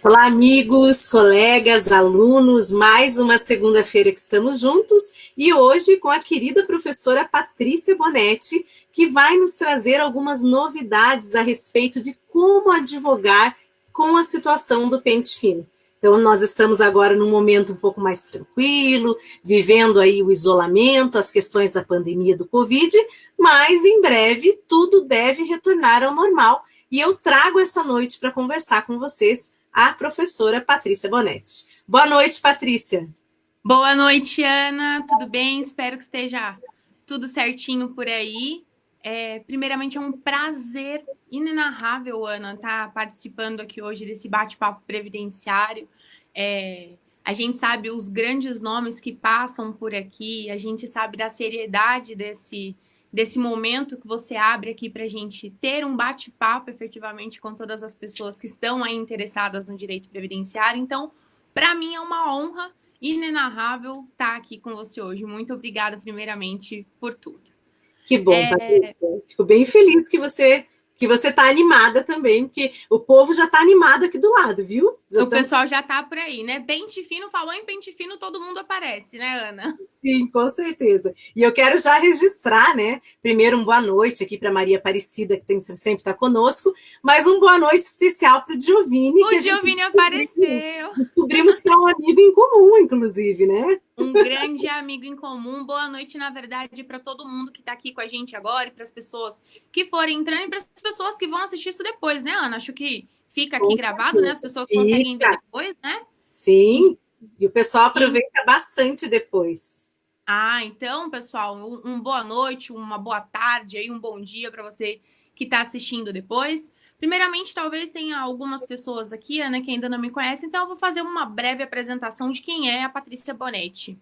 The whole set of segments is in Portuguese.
Olá, amigos, colegas, alunos, mais uma segunda-feira que estamos juntos e hoje com a querida professora Patrícia Bonetti, que vai nos trazer algumas novidades a respeito de como advogar com a situação do pente fino. Então, nós estamos agora num momento um pouco mais tranquilo, vivendo aí o isolamento, as questões da pandemia do Covid, mas em breve tudo deve retornar ao normal e eu trago essa noite para conversar com vocês a professora Patrícia Bonetti. Boa noite, Patrícia. Boa noite, Ana. Tudo bem? Espero que esteja tudo certinho por aí. Primeiramente, é um prazer inenarrável, Ana, estar participando aqui hoje desse bate-papo previdenciário. A gente sabe os grandes nomes que passam por aqui, a gente sabe da seriedade desse momento que você abre aqui para a gente ter um bate-papo efetivamente com todas as pessoas que estão aí interessadas no direito previdenciário. Então, para mim é uma honra inenarrável estar aqui com você hoje. Muito obrigada, primeiramente, por tudo. Que bom, Patrícia. Fico bem feliz que você está animada também, porque o povo já está animado aqui do lado, viu? O pessoal já está por aí, né? Pente fino, falou em pente fino, todo mundo aparece, né, Ana? Sim, com certeza. E eu quero já registrar, né? Primeiro, uma boa noite aqui para Maria Aparecida, que tem, sempre está conosco, mas uma boa noite especial para o Giovanni. O Giovanni apareceu. Descobrimos que é um amigo em comum, inclusive, né? Um grande amigo em comum. Boa noite, na verdade, para todo mundo que está aqui com a gente agora e para as pessoas que forem entrando e para as pessoas que vão assistir isso depois, né, Ana? Acho que fica aqui gravado, né? As pessoas conseguem ver depois, né? Sim, e o pessoal aproveita bastante depois. Então, pessoal, uma boa noite, uma boa tarde, aí, um bom dia para você que está assistindo depois. Primeiramente, talvez tenha algumas pessoas aqui, Ana, que ainda não me conhecem, então eu vou fazer uma breve apresentação de quem é a Patrícia Bonetti.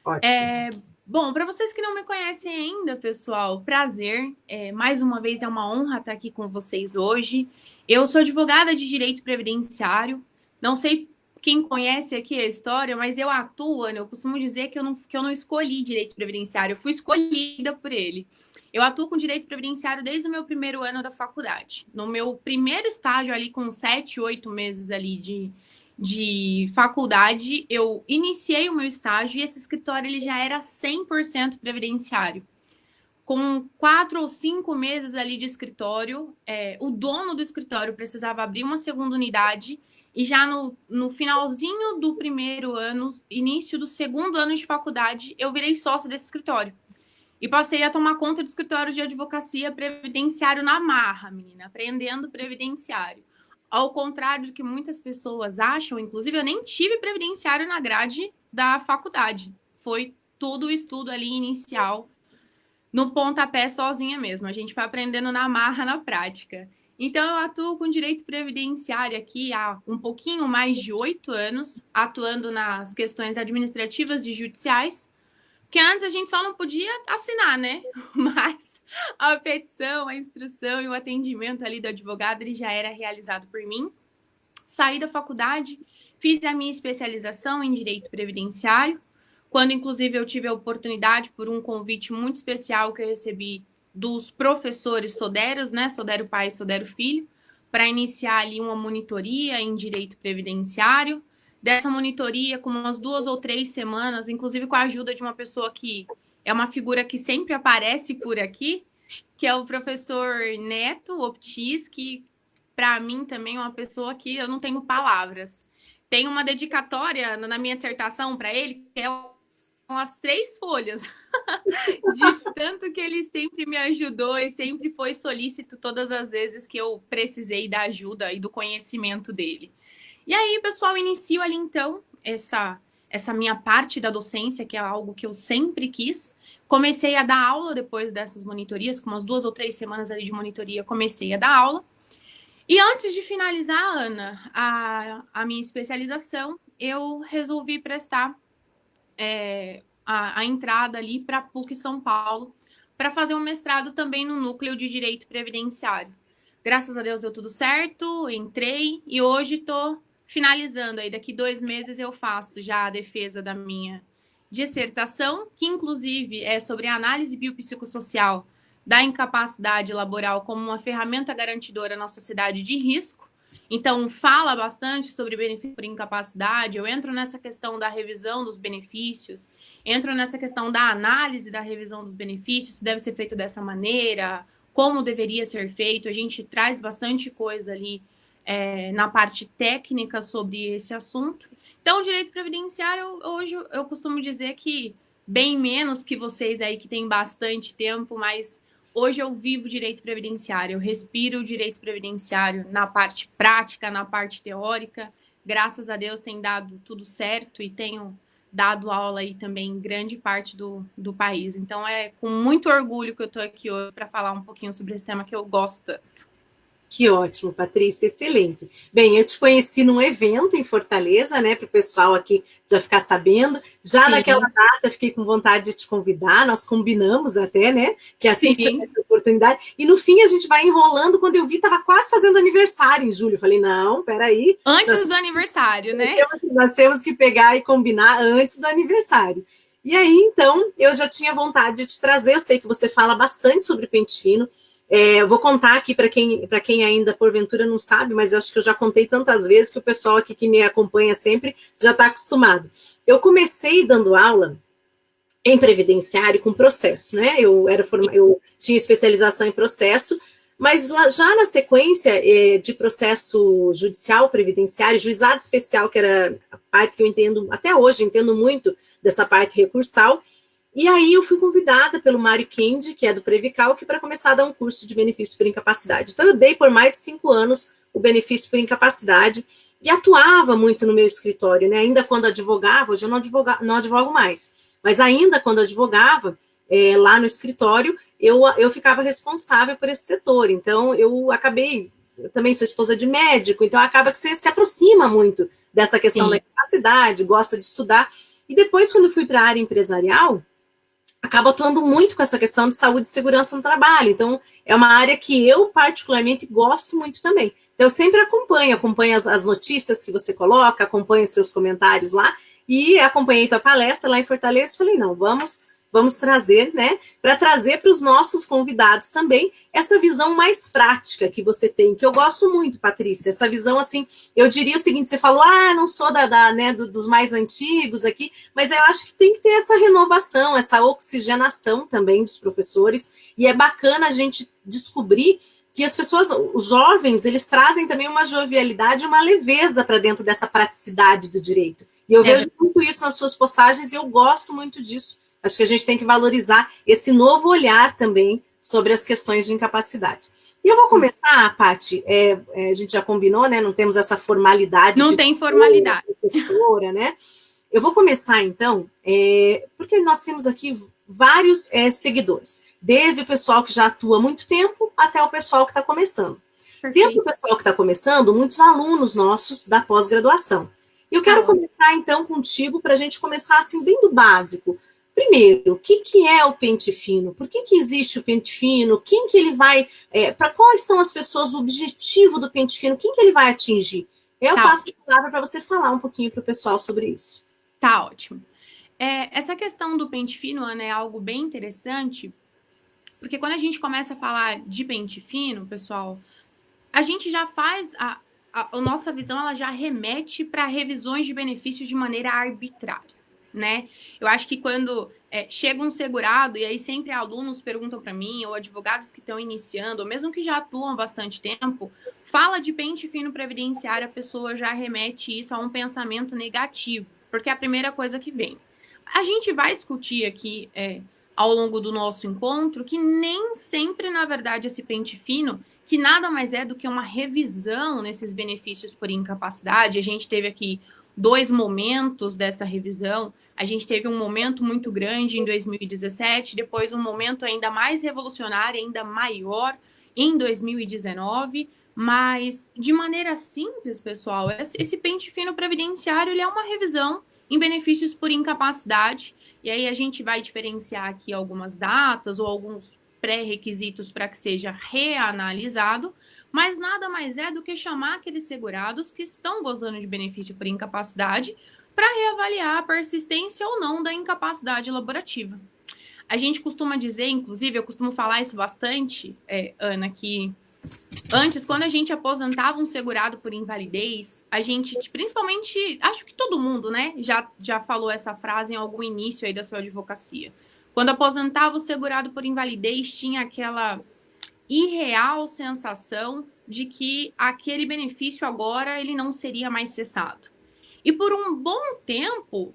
Ótimo. Bom, para vocês que não me conhecem ainda, pessoal, prazer. Mais uma vez é uma honra estar aqui com vocês hoje. Eu sou advogada de direito previdenciário. Não sei quem conhece aqui a história, mas eu atuo, Ana, eu costumo dizer que eu não escolhi direito previdenciário, eu fui escolhida por ele. Eu atuo com direito previdenciário desde o meu primeiro ano da faculdade. No meu primeiro estágio ali, com 7, 8 meses ali de faculdade, eu iniciei o meu estágio e esse escritório ele já era 100% previdenciário. Com 4 ou 5 meses ali de escritório, o dono do escritório precisava abrir uma segunda unidade e já no finalzinho do primeiro ano, início do segundo ano de faculdade, eu virei sócia desse escritório. E passei a tomar conta do escritório de advocacia previdenciário na marra, menina, aprendendo previdenciário. Ao contrário do que muitas pessoas acham, inclusive eu nem tive previdenciário na grade da faculdade. Foi todo o estudo ali inicial, no pontapé sozinha mesmo. A gente foi aprendendo na marra, na prática. Então, eu atuo com direito previdenciário aqui há um pouquinho mais de 8 anos, atuando nas questões administrativas e judiciais, porque antes a gente só não podia assinar, né? Mas a petição, a instrução e o atendimento ali do advogado, ele já era realizado por mim. Saí da faculdade, fiz a minha especialização em direito previdenciário, quando inclusive eu tive a oportunidade por um convite muito especial que eu recebi dos professores Soderos, né? Sodero pai e Sodero filho, para iniciar ali uma monitoria em direito previdenciário. Dessa monitoria, com umas 2 ou 3 semanas, inclusive com a ajuda de uma pessoa que é uma figura que sempre aparece por aqui, que é o professor Neto Optis, que para mim também é uma pessoa que eu não tenho palavras. Tem uma dedicatória na minha dissertação para ele, que é umas 3 folhas, de tanto que ele sempre me ajudou e sempre foi solícito todas as vezes que eu precisei da ajuda e do conhecimento dele. E aí, pessoal, inicio ali então essa minha parte da docência, que é algo que eu sempre quis. Comecei a dar aula depois dessas monitorias, com umas 2 ou 3 semanas ali de monitoria, comecei a dar aula. E antes de finalizar, Ana, a minha especialização, eu resolvi prestar a entrada ali para a PUC São Paulo, para fazer um mestrado também no núcleo de Direito Previdenciário. Graças a Deus deu tudo certo, entrei e hoje estou finalizando. Aí daqui 2 meses eu faço já a defesa da minha dissertação, que inclusive é sobre a análise biopsicossocial da incapacidade laboral como uma ferramenta garantidora na sociedade de risco. Então, fala bastante sobre benefício por incapacidade. Eu entro nessa questão da revisão dos benefícios, entro nessa questão da análise da revisão dos benefícios, se deve ser feito dessa maneira, como deveria ser feito. A gente traz bastante coisa ali na parte técnica sobre esse assunto. Então, o direito previdenciário, hoje, eu costumo dizer que bem menos que vocês aí que têm bastante tempo, mas hoje eu vivo direito previdenciário, eu respiro o direito previdenciário na parte prática, na parte teórica. Graças a Deus tem dado tudo certo e tenho dado aula aí também em grande parte do país. Então é com muito orgulho que eu estou aqui hoje para falar um pouquinho sobre esse tema que eu gosto tanto. Que ótimo, Patrícia, excelente. Bem, eu te conheci num evento em Fortaleza, né, para o pessoal aqui já ficar sabendo. Já Sim. Naquela data, fiquei com vontade de te convidar, nós combinamos até, né, que assim que tiver essa oportunidade. E no fim a gente vai enrolando, quando eu vi, estava quase fazendo aniversário em julho. Eu falei, não, peraí. Antes do aniversário, né? Nós temos que pegar e combinar antes do aniversário. E aí, então, eu já tinha vontade de te trazer, eu sei que você fala bastante sobre pente fino. Eu vou contar aqui para quem ainda porventura não sabe, mas eu acho que eu já contei tantas vezes que o pessoal aqui que me acompanha sempre já está acostumado. Eu comecei dando aula em previdenciário com processo, né? Eu tinha especialização em processo, mas já na sequência de processo judicial previdenciário, juizado especial, que era a parte que eu entendo, até hoje entendo muito dessa parte recursal. E aí eu fui convidada pelo Mário Kendi, que é do Previcalc, para começar a dar um curso de benefício por incapacidade. Então eu dei por mais de 5 anos o benefício por incapacidade e atuava muito no meu escritório, né? Ainda quando advogava, hoje eu não advogo mais, mas ainda quando advogava, lá no escritório, eu ficava responsável por esse setor. Então eu também sou esposa de médico, então acaba que você se aproxima muito dessa questão Sim. da incapacidade, gosta de estudar. E depois, quando fui para a área empresarial, acabo atuando muito com essa questão de saúde e segurança no trabalho. Então, é uma área que eu particularmente gosto muito também. Então, eu sempre acompanho as notícias que você coloca, acompanho os seus comentários lá, e acompanhei tua palestra lá em Fortaleza e falei, não, vamos trazer, né, para trazer para os nossos convidados também essa visão mais prática que você tem, que eu gosto muito, Patrícia, essa visão, assim, eu diria o seguinte, você falou, não sou né, dos mais antigos aqui, mas eu acho que tem que ter essa renovação, essa oxigenação também dos professores, e é bacana a gente descobrir que as pessoas, os jovens, eles trazem também uma jovialidade, uma leveza para dentro dessa praticidade do direito, e eu vejo muito isso nas suas postagens, e eu gosto muito disso. Acho que a gente tem que valorizar esse novo olhar também sobre as questões de incapacidade. E eu vou começar, Paty, a gente já combinou, né? Não temos essa formalidade. Não tem formalidade. Professora, né? Eu vou começar, então, porque nós temos aqui vários seguidores, desde o pessoal que já atua há muito tempo até o pessoal que está começando. Perfeito. Dentro do pessoal que está começando, muitos alunos nossos da pós-graduação. E eu quero começar, então, contigo, para a gente começar, assim, bem do básico. Primeiro, o que é o pente fino? Por que existe o pente fino? Quem que ele vai... para quais são as pessoas, o objetivo do pente fino? Quem que ele vai atingir? Eu passo a palavra para você falar um pouquinho para o pessoal sobre isso. Tá ótimo. Essa questão do pente fino, Ana, é algo bem interessante, porque quando a gente começa a falar de pente fino, pessoal, a gente já faz... A nossa visão, ela já remete para revisões de benefícios de maneira arbitrária. Né? Eu acho que quando chega um segurado, e aí sempre alunos perguntam para mim, ou advogados que estão iniciando, ou mesmo que já atuam há bastante tempo, fala de pente fino previdenciário, a pessoa já remete isso a um pensamento negativo, porque é a primeira coisa que vem. A gente vai discutir aqui ao longo do nosso encontro que nem sempre, na verdade, esse pente fino, que nada mais é do que uma revisão nesses benefícios por incapacidade, a gente teve aqui 2 momentos dessa revisão. A gente teve um momento muito grande em 2017, depois um momento ainda mais revolucionário, ainda maior em 2019, mas de maneira simples, pessoal, esse pente fino previdenciário ele é uma revisão em benefícios por incapacidade, e aí a gente vai diferenciar aqui algumas datas ou alguns pré-requisitos para que seja reanalisado, mas nada mais é do que chamar aqueles segurados que estão gozando de benefício por incapacidade para reavaliar a persistência ou não da incapacidade laborativa. A gente costuma dizer, inclusive, eu costumo falar isso bastante, Ana, que Antes, quando a gente aposentava um segurado por invalidez, a gente, principalmente, acho que todo mundo, né, já falou essa frase em algum início aí da sua advocacia. Quando aposentava o segurado por invalidez, tinha aquela irreal sensação de que aquele benefício agora ele não seria mais cessado. E por um bom tempo,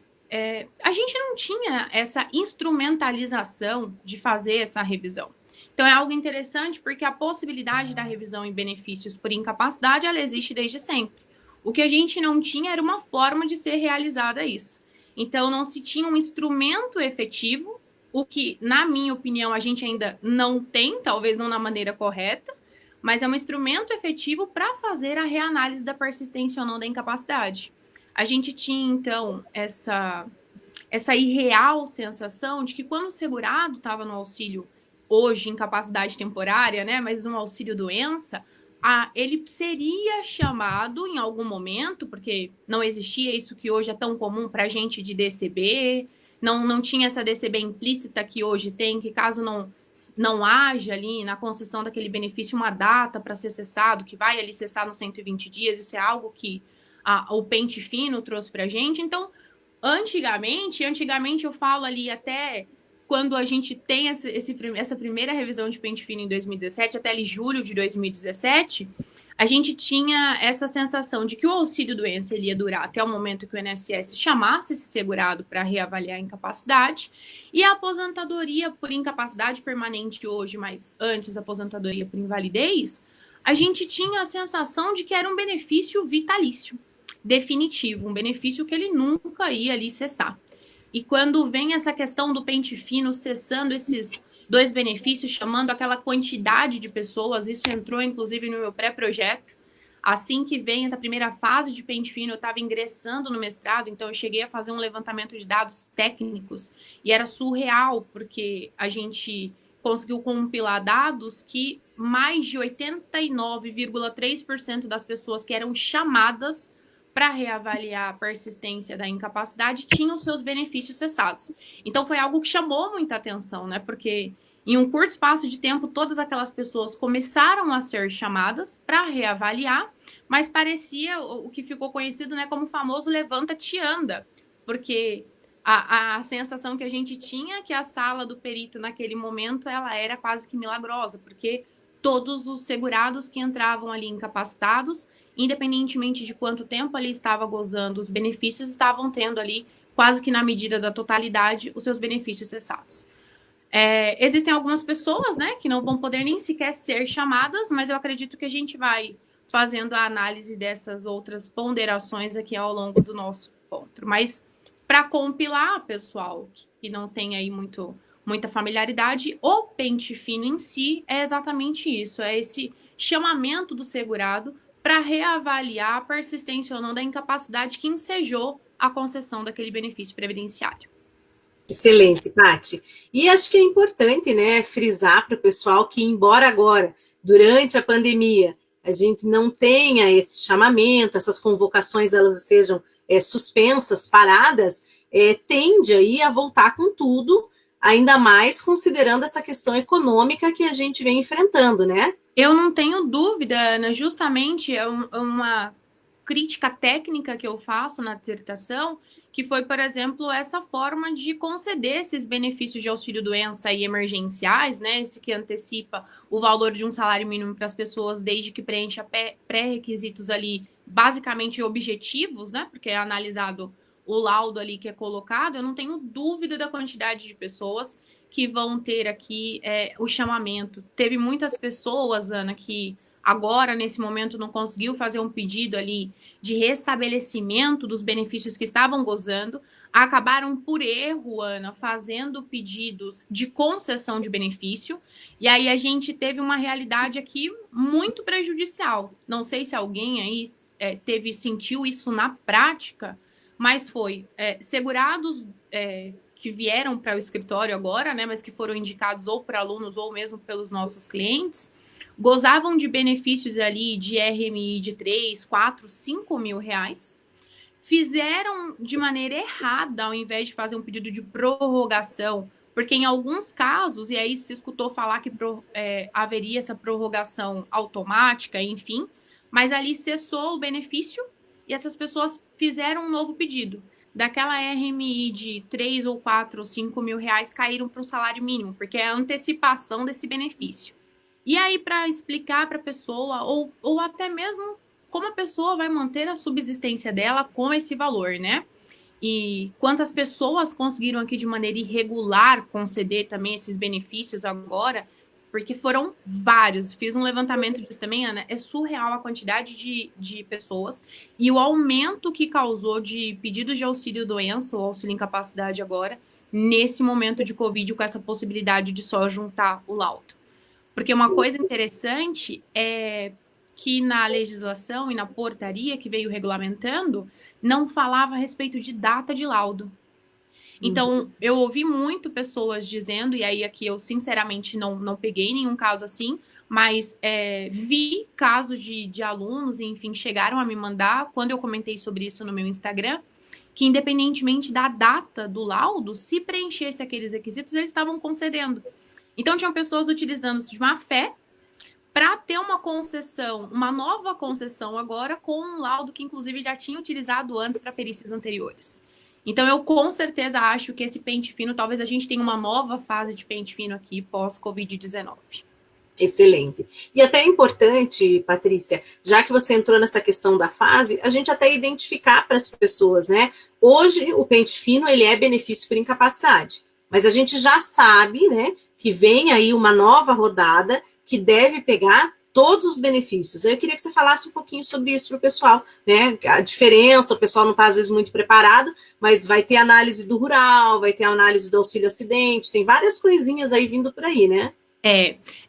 a gente não tinha essa instrumentalização de fazer essa revisão. Então é algo interessante porque a possibilidade da revisão em benefícios por incapacidade ela existe desde sempre. O que a gente não tinha era uma forma de ser realizada isso. Então não se tinha um instrumento efetivo, o que, na minha opinião, a gente ainda não tem, talvez não na maneira correta, mas é um instrumento efetivo para fazer a reanálise da persistência ou não da incapacidade. A gente tinha, então, essa irreal sensação de que quando o segurado estava no auxílio, hoje, incapacidade temporária, né, mas no auxílio doença, ele seria chamado em algum momento, porque não existia isso que hoje é tão comum para a gente de DCB, não tinha essa DCB implícita que hoje tem, que caso não haja ali na concessão daquele benefício uma data para ser cessado, que vai ali cessar nos 120 dias, isso é algo que o pente fino trouxe para a gente. Então, antigamente eu falo ali até quando a gente tem essa primeira revisão de pente fino em 2017, até ali julho de 2017, a gente tinha essa sensação de que o auxílio-doença ele ia durar até o momento que o INSS chamasse esse segurado para reavaliar a incapacidade, e a aposentadoria por incapacidade permanente hoje, mas antes a aposentadoria por invalidez, a gente tinha a sensação de que era um benefício vitalício, definitivo, um benefício que ele nunca ia ali cessar. E quando vem essa questão do pente fino cessando esses dois benefícios, chamando aquela quantidade de pessoas, isso entrou inclusive no meu pré-projeto. Assim que vem essa primeira fase de pente fino, eu estava ingressando no mestrado, então eu cheguei a fazer um levantamento de dados técnicos e era surreal, porque a gente conseguiu compilar dados que mais de 89,3% das pessoas que eram chamadas para reavaliar a persistência da incapacidade tinham seus benefícios cessados. Então foi algo que chamou muita atenção, né? Porque em um curto espaço de tempo, todas aquelas pessoas começaram a ser chamadas para reavaliar, mas parecia o que ficou conhecido, né, como o famoso levanta-te anda, porque a sensação que a gente tinha é que a sala do perito naquele momento ela era quase que milagrosa, porque todos os segurados que entravam ali incapacitados, independentemente de quanto tempo ali estava gozando os benefícios, estavam tendo ali, quase que na medida da totalidade, os seus benefícios cessados. Existem algumas pessoas, né, que não vão poder nem sequer ser chamadas, mas eu acredito que a gente vai fazendo a análise dessas outras ponderações aqui ao longo do nosso encontro. Mas para compilar, pessoal, que não tem aí muita familiaridade, o pente fino em si é exatamente isso, é esse chamamento do segurado para reavaliar a persistência ou não da incapacidade que ensejou a concessão daquele benefício previdenciário. Excelente, Paty. E acho que é importante, né, frisar para o pessoal que, embora agora, durante a pandemia, a gente não tenha esse chamamento, essas convocações elas estejam suspensas, paradas, tende aí a voltar com tudo, ainda mais considerando essa questão econômica que a gente vem enfrentando, né? Eu não tenho dúvida, Ana, justamente é uma crítica técnica que eu faço na dissertação, que foi, por exemplo, essa forma de conceder esses benefícios de auxílio-doença e emergenciais, né? Esse que antecipa o valor de um salário mínimo para as pessoas desde que preencha pré-requisitos ali, basicamente objetivos, né? Porque é analisado o laudo ali que é colocado, eu não tenho dúvida da quantidade de pessoas que vão ter aqui o chamamento. Teve muitas pessoas, Ana, que agora, nesse momento, não conseguiu fazer um pedido ali de restabelecimento dos benefícios que estavam gozando, acabaram por erro, Ana, fazendo pedidos de concessão de benefício, e aí a gente teve uma realidade aqui muito prejudicial. Não sei se alguém aí sentiu isso na prática, mas foi segurados que vieram para o escritório agora, né, mas que foram indicados ou por alunos ou mesmo pelos nossos clientes, gozavam de benefícios ali de RMI de 3, 4, 5 mil reais, fizeram de maneira errada, ao invés de fazer um pedido de prorrogação Porque em alguns casos, e aí se escutou falar que haveria essa prorrogação automática, enfim, mas ali cessou o benefício e essas pessoas fizeram um novo pedido. Daquela RMI de 3 ou 4 ou 5 mil reais caíram para o salário mínimo, porque é a antecipação desse benefício. E aí, para explicar para a pessoa, ou até mesmo como a pessoa vai manter a subsistência dela com esse valor, né? E quantas pessoas conseguiram aqui de maneira irregular conceder também esses benefícios agora, porque foram vários. Fiz um levantamento disso também, Ana. É surreal a quantidade de pessoas e o aumento que causou de pedidos de auxílio-doença ou auxílio-incapacidade agora, nesse momento de Covid, com essa possibilidade de só juntar o laudo. Porque uma coisa interessante é que na legislação e na portaria que veio regulamentando, não falava a respeito de data de laudo. Então, eu ouvi muito pessoas dizendo, e aí aqui eu sinceramente não peguei nenhum caso assim, mas vi casos de alunos, e, enfim, chegaram a me mandar, quando eu comentei sobre isso no meu Instagram, que independentemente da data do laudo, se preenchesse aqueles requisitos, eles estavam concedendo. Então, tinham pessoas utilizando de má fé para ter uma concessão, uma nova concessão agora com um laudo que, inclusive, já tinha utilizado antes para perícias anteriores. Então, eu com certeza acho que esse pente fino, talvez a gente tenha uma nova fase de pente fino aqui pós-Covid-19. Excelente. E até é importante, Patrícia, já que você entrou nessa questão da fase, a gente até identificar para as pessoas, né? Hoje, o pente fino, ele é benefício por incapacidade, mas a gente já sabe, né, que vem aí uma nova rodada que deve pegar todos os benefícios. Eu queria que você falasse um pouquinho sobre isso para o pessoal, né? A diferença, o pessoal não está, às vezes, muito preparado, mas vai ter análise do rural, vai ter análise do auxílio acidente, tem várias coisinhas aí vindo por aí, né?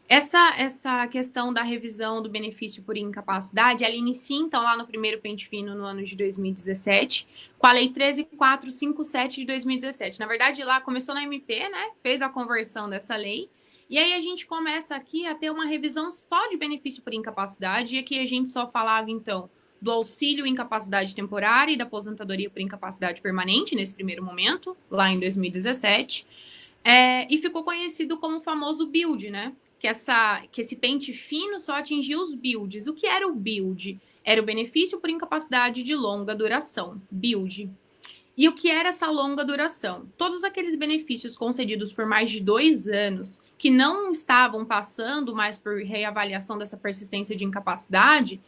Essa questão da revisão do benefício por incapacidade, ela inicia, então, lá no primeiro pente fino, no ano de 2017, com a Lei 13.457 de 2017. Na verdade, lá começou na MP, né? Fez a conversão dessa lei. E aí a gente começa aqui a ter uma revisão só de benefício por incapacidade, e aqui a gente só falava, então, do auxílio incapacidade temporária e da aposentadoria por incapacidade permanente, nesse primeiro momento, lá em 2017. E ficou conhecido como o famoso BUID, né? Que esse pente fino só atingia os BUIDs. O que era o BUID? Era o benefício por incapacidade de longa duração, BUID. E o que era essa longa duração? Todos aqueles benefícios concedidos por mais de 2 anos, que não estavam passando mais por reavaliação dessa persistência de incapacidade,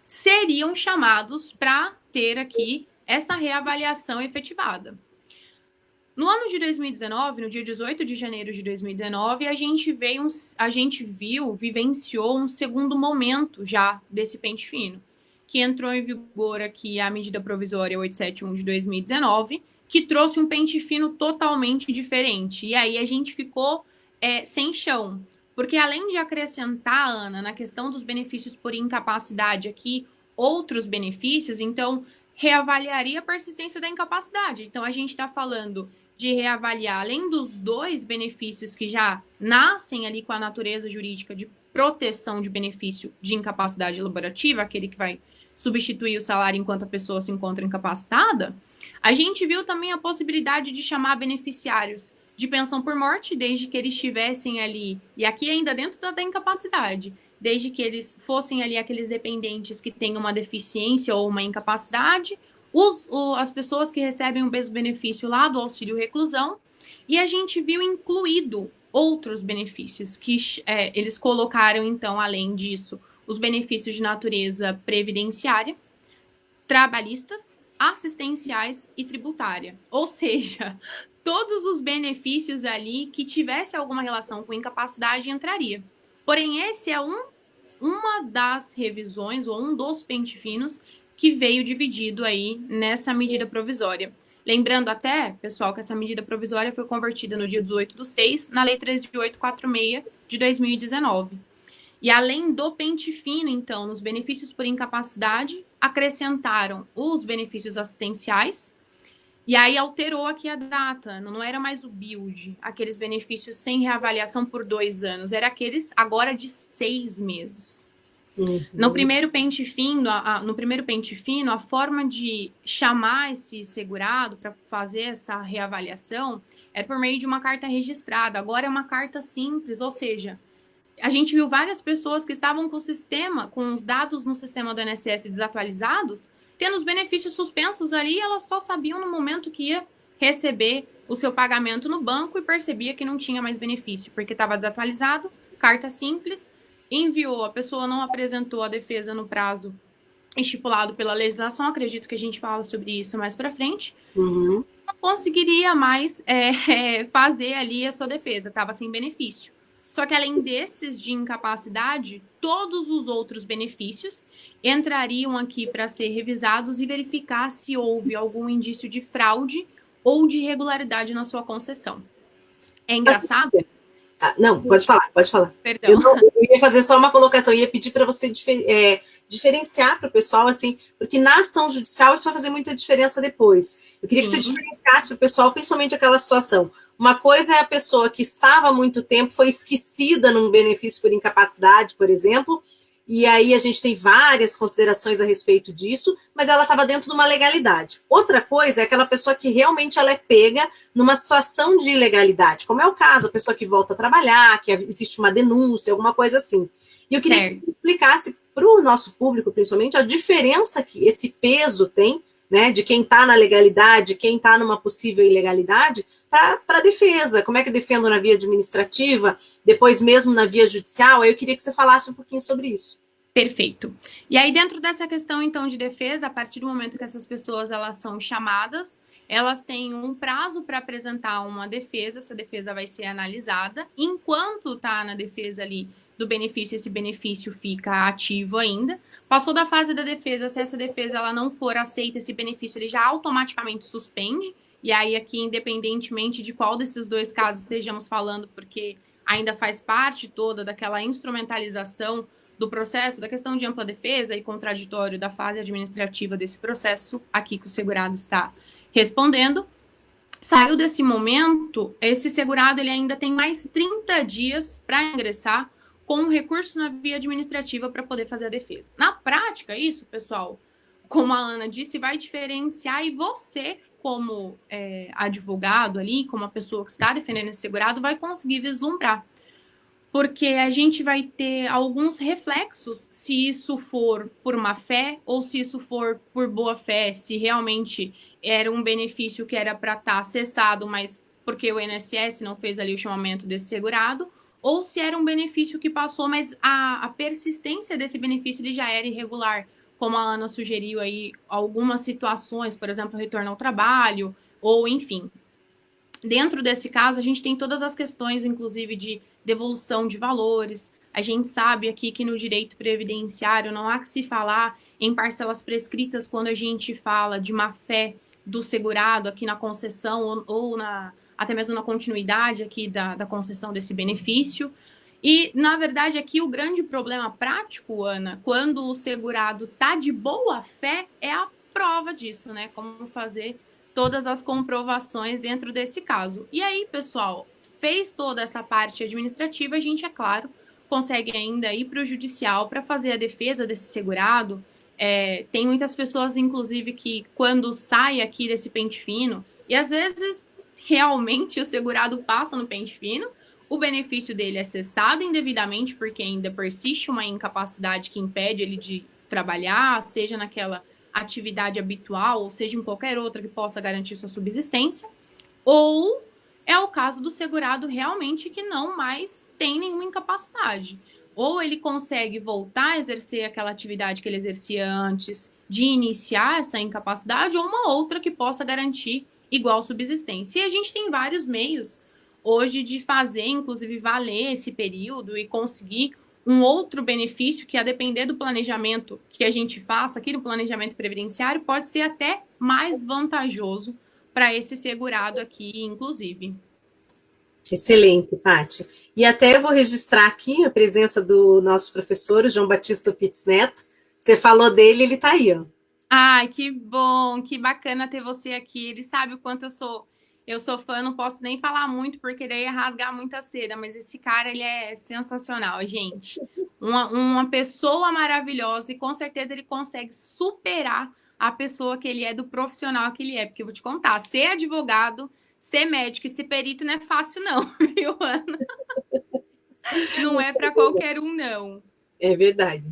seriam chamados para ter aqui essa reavaliação efetivada. No ano de 2019, no dia 18 de janeiro de 2019, a gente vivenciou um segundo momento já desse pente fino, que entrou em vigor aqui a medida provisória 871 de 2019, que trouxe um pente fino totalmente diferente. E aí a gente ficou sem chão, porque além de acrescentar, Ana, na questão dos benefícios por incapacidade aqui, outros benefícios, então reavaliaria a persistência da incapacidade. Então a gente está falando de reavaliar, além dos 2 benefícios que já nascem ali com a natureza jurídica de proteção de benefício de incapacidade laborativa, aquele que vai substituir o salário enquanto a pessoa se encontra incapacitada, a gente viu também a possibilidade de chamar beneficiários de pensão por morte, desde que eles estivessem ali, e aqui ainda dentro da incapacidade, desde que eles fossem ali aqueles dependentes que têm uma deficiência ou uma incapacidade, as pessoas que recebem o mesmo benefício lá do auxílio reclusão, e a gente viu incluído outros benefícios que eles colocaram, então, além disso, os benefícios de natureza previdenciária, trabalhistas, assistenciais e tributária. Ou seja, todos os benefícios ali que tivesse alguma relação com incapacidade entraria. Porém, esse é uma das revisões, ou um dos pente finos, que veio dividido aí nessa medida provisória. Lembrando até, pessoal, que essa medida provisória foi convertida no dia 18/6 na Lei 13.846 de 2019. E além do pente fino, então, nos benefícios por incapacidade, acrescentaram os benefícios assistenciais, e aí alterou aqui a data, não era mais o BUID, aqueles benefícios sem reavaliação por 2 anos, era aqueles agora de 6 meses. Uhum. No primeiro pente fino, a forma de chamar esse segurado para fazer essa reavaliação era por meio de uma carta registrada, agora é uma carta simples, ou seja, a gente viu várias pessoas que estavam com o sistema, com os dados no sistema do INSS desatualizados, tendo os benefícios suspensos ali, elas só sabiam no momento que ia receber o seu pagamento no banco e percebia que não tinha mais benefício, porque estava desatualizado, carta simples, enviou, a pessoa não apresentou a defesa no prazo estipulado pela legislação, acredito que a gente fala sobre isso mais para frente, não conseguiria mais fazer ali a sua defesa, estava sem benefício. Só que além desses de incapacidade, todos os outros benefícios entrariam aqui para ser revisados e verificar se houve algum indício de fraude ou de irregularidade na sua concessão. É engraçado? Não, pode falar, pode falar. Perdão. Eu ia fazer só uma colocação, eu ia pedir para você diferenciar para o pessoal, assim, porque na ação judicial isso vai fazer muita diferença depois. Eu queria que você diferenciasse para o pessoal, principalmente aquela situação. Uma coisa é a pessoa que estava há muito tempo, foi esquecida num benefício por incapacidade, por exemplo, e aí a gente tem várias considerações a respeito disso, mas ela estava dentro de uma legalidade. Outra coisa é aquela pessoa que realmente ela é pega numa situação de ilegalidade, como é o caso, a pessoa que volta a trabalhar, que existe uma denúncia, alguma coisa assim. E eu queria que você explicasse para o nosso público, principalmente, a diferença que esse peso tem, né, de quem está na legalidade, quem está numa possível ilegalidade, para a defesa. Como é que eu defendo na via administrativa, depois mesmo na via judicial? Aí eu queria que você falasse um pouquinho sobre isso. Perfeito. E aí, dentro dessa questão, então, de defesa, a partir do momento que essas pessoas elas são chamadas, elas têm um prazo para apresentar uma defesa, essa defesa vai ser analisada. Enquanto está na defesa ali do benefício, esse benefício fica ativo ainda. Passou da fase da defesa, se essa defesa ela não for aceita, esse benefício ele já automaticamente suspende. E aí, aqui, independentemente de qual desses dois casos estejamos falando, porque ainda faz parte toda daquela instrumentalização do processo, da questão de ampla defesa e contraditório da fase administrativa desse processo, aqui que o segurado está respondendo, saiu desse momento, esse segurado ele ainda tem mais 30 dias para ingressar com um recurso na via administrativa para poder fazer a defesa. Na prática, isso, pessoal, como a Ana disse, vai diferenciar e você, como advogado ali, como a pessoa que está defendendo esse segurado, vai conseguir vislumbrar. Porque a gente vai ter alguns reflexos se isso for por má fé ou se isso for por boa fé, se realmente era um benefício que era para estar cessado, mas porque o INSS não fez ali o chamamento desse segurado, ou se era um benefício que passou, mas a persistência desse benefício ele já era irregular, como a Ana sugeriu aí, algumas situações, por exemplo, retorno ao trabalho, ou enfim. Dentro desse caso, a gente tem todas as questões, inclusive, de devolução de valores. A gente sabe aqui que no direito previdenciário não há que se falar em parcelas prescritas quando a gente fala de má-fé do segurado aqui na concessão ou até mesmo na continuidade aqui da concessão desse benefício. E, na verdade, aqui o grande problema prático, Ana, quando o segurado está de boa fé, é a prova disso, né? Como fazer todas as comprovações dentro desse caso. E aí, pessoal, fez toda essa parte administrativa, a gente, é claro, consegue ainda ir para o judicial para fazer a defesa desse segurado. Tem muitas pessoas, inclusive, que quando sai aqui desse pente fino, e às vezes realmente o segurado passa no pente fino, o benefício dele é cessado indevidamente, porque ainda persiste uma incapacidade que impede ele de trabalhar, seja naquela atividade habitual, ou seja em qualquer outra que possa garantir sua subsistência, ou é o caso do segurado realmente que não mais tem nenhuma incapacidade. Ou ele consegue voltar a exercer aquela atividade que ele exercia antes de iniciar essa incapacidade, ou uma outra que possa garantir igual subsistência. E a gente tem vários meios hoje de fazer, inclusive, valer esse período e conseguir um outro benefício que, a depender do planejamento que a gente faça aqui no planejamento previdenciário, pode ser até mais vantajoso para esse segurado aqui, inclusive. Excelente, Paty. E até eu vou registrar aqui a presença do nosso professor, o João Batista Pitts Neto. Você falou dele, ele está aí, ó. Ai, que bom, que bacana ter você aqui. Ele sabe o quanto eu sou fã, não posso nem falar muito, porque daí ia rasgar muita seda, mas esse cara, ele é sensacional, gente. Uma pessoa maravilhosa e com certeza ele consegue superar a pessoa que ele é, do profissional que ele é, porque eu vou te contar, ser advogado, ser médico e ser perito não é fácil, não, viu, Ana? Não é para qualquer um, não. É verdade.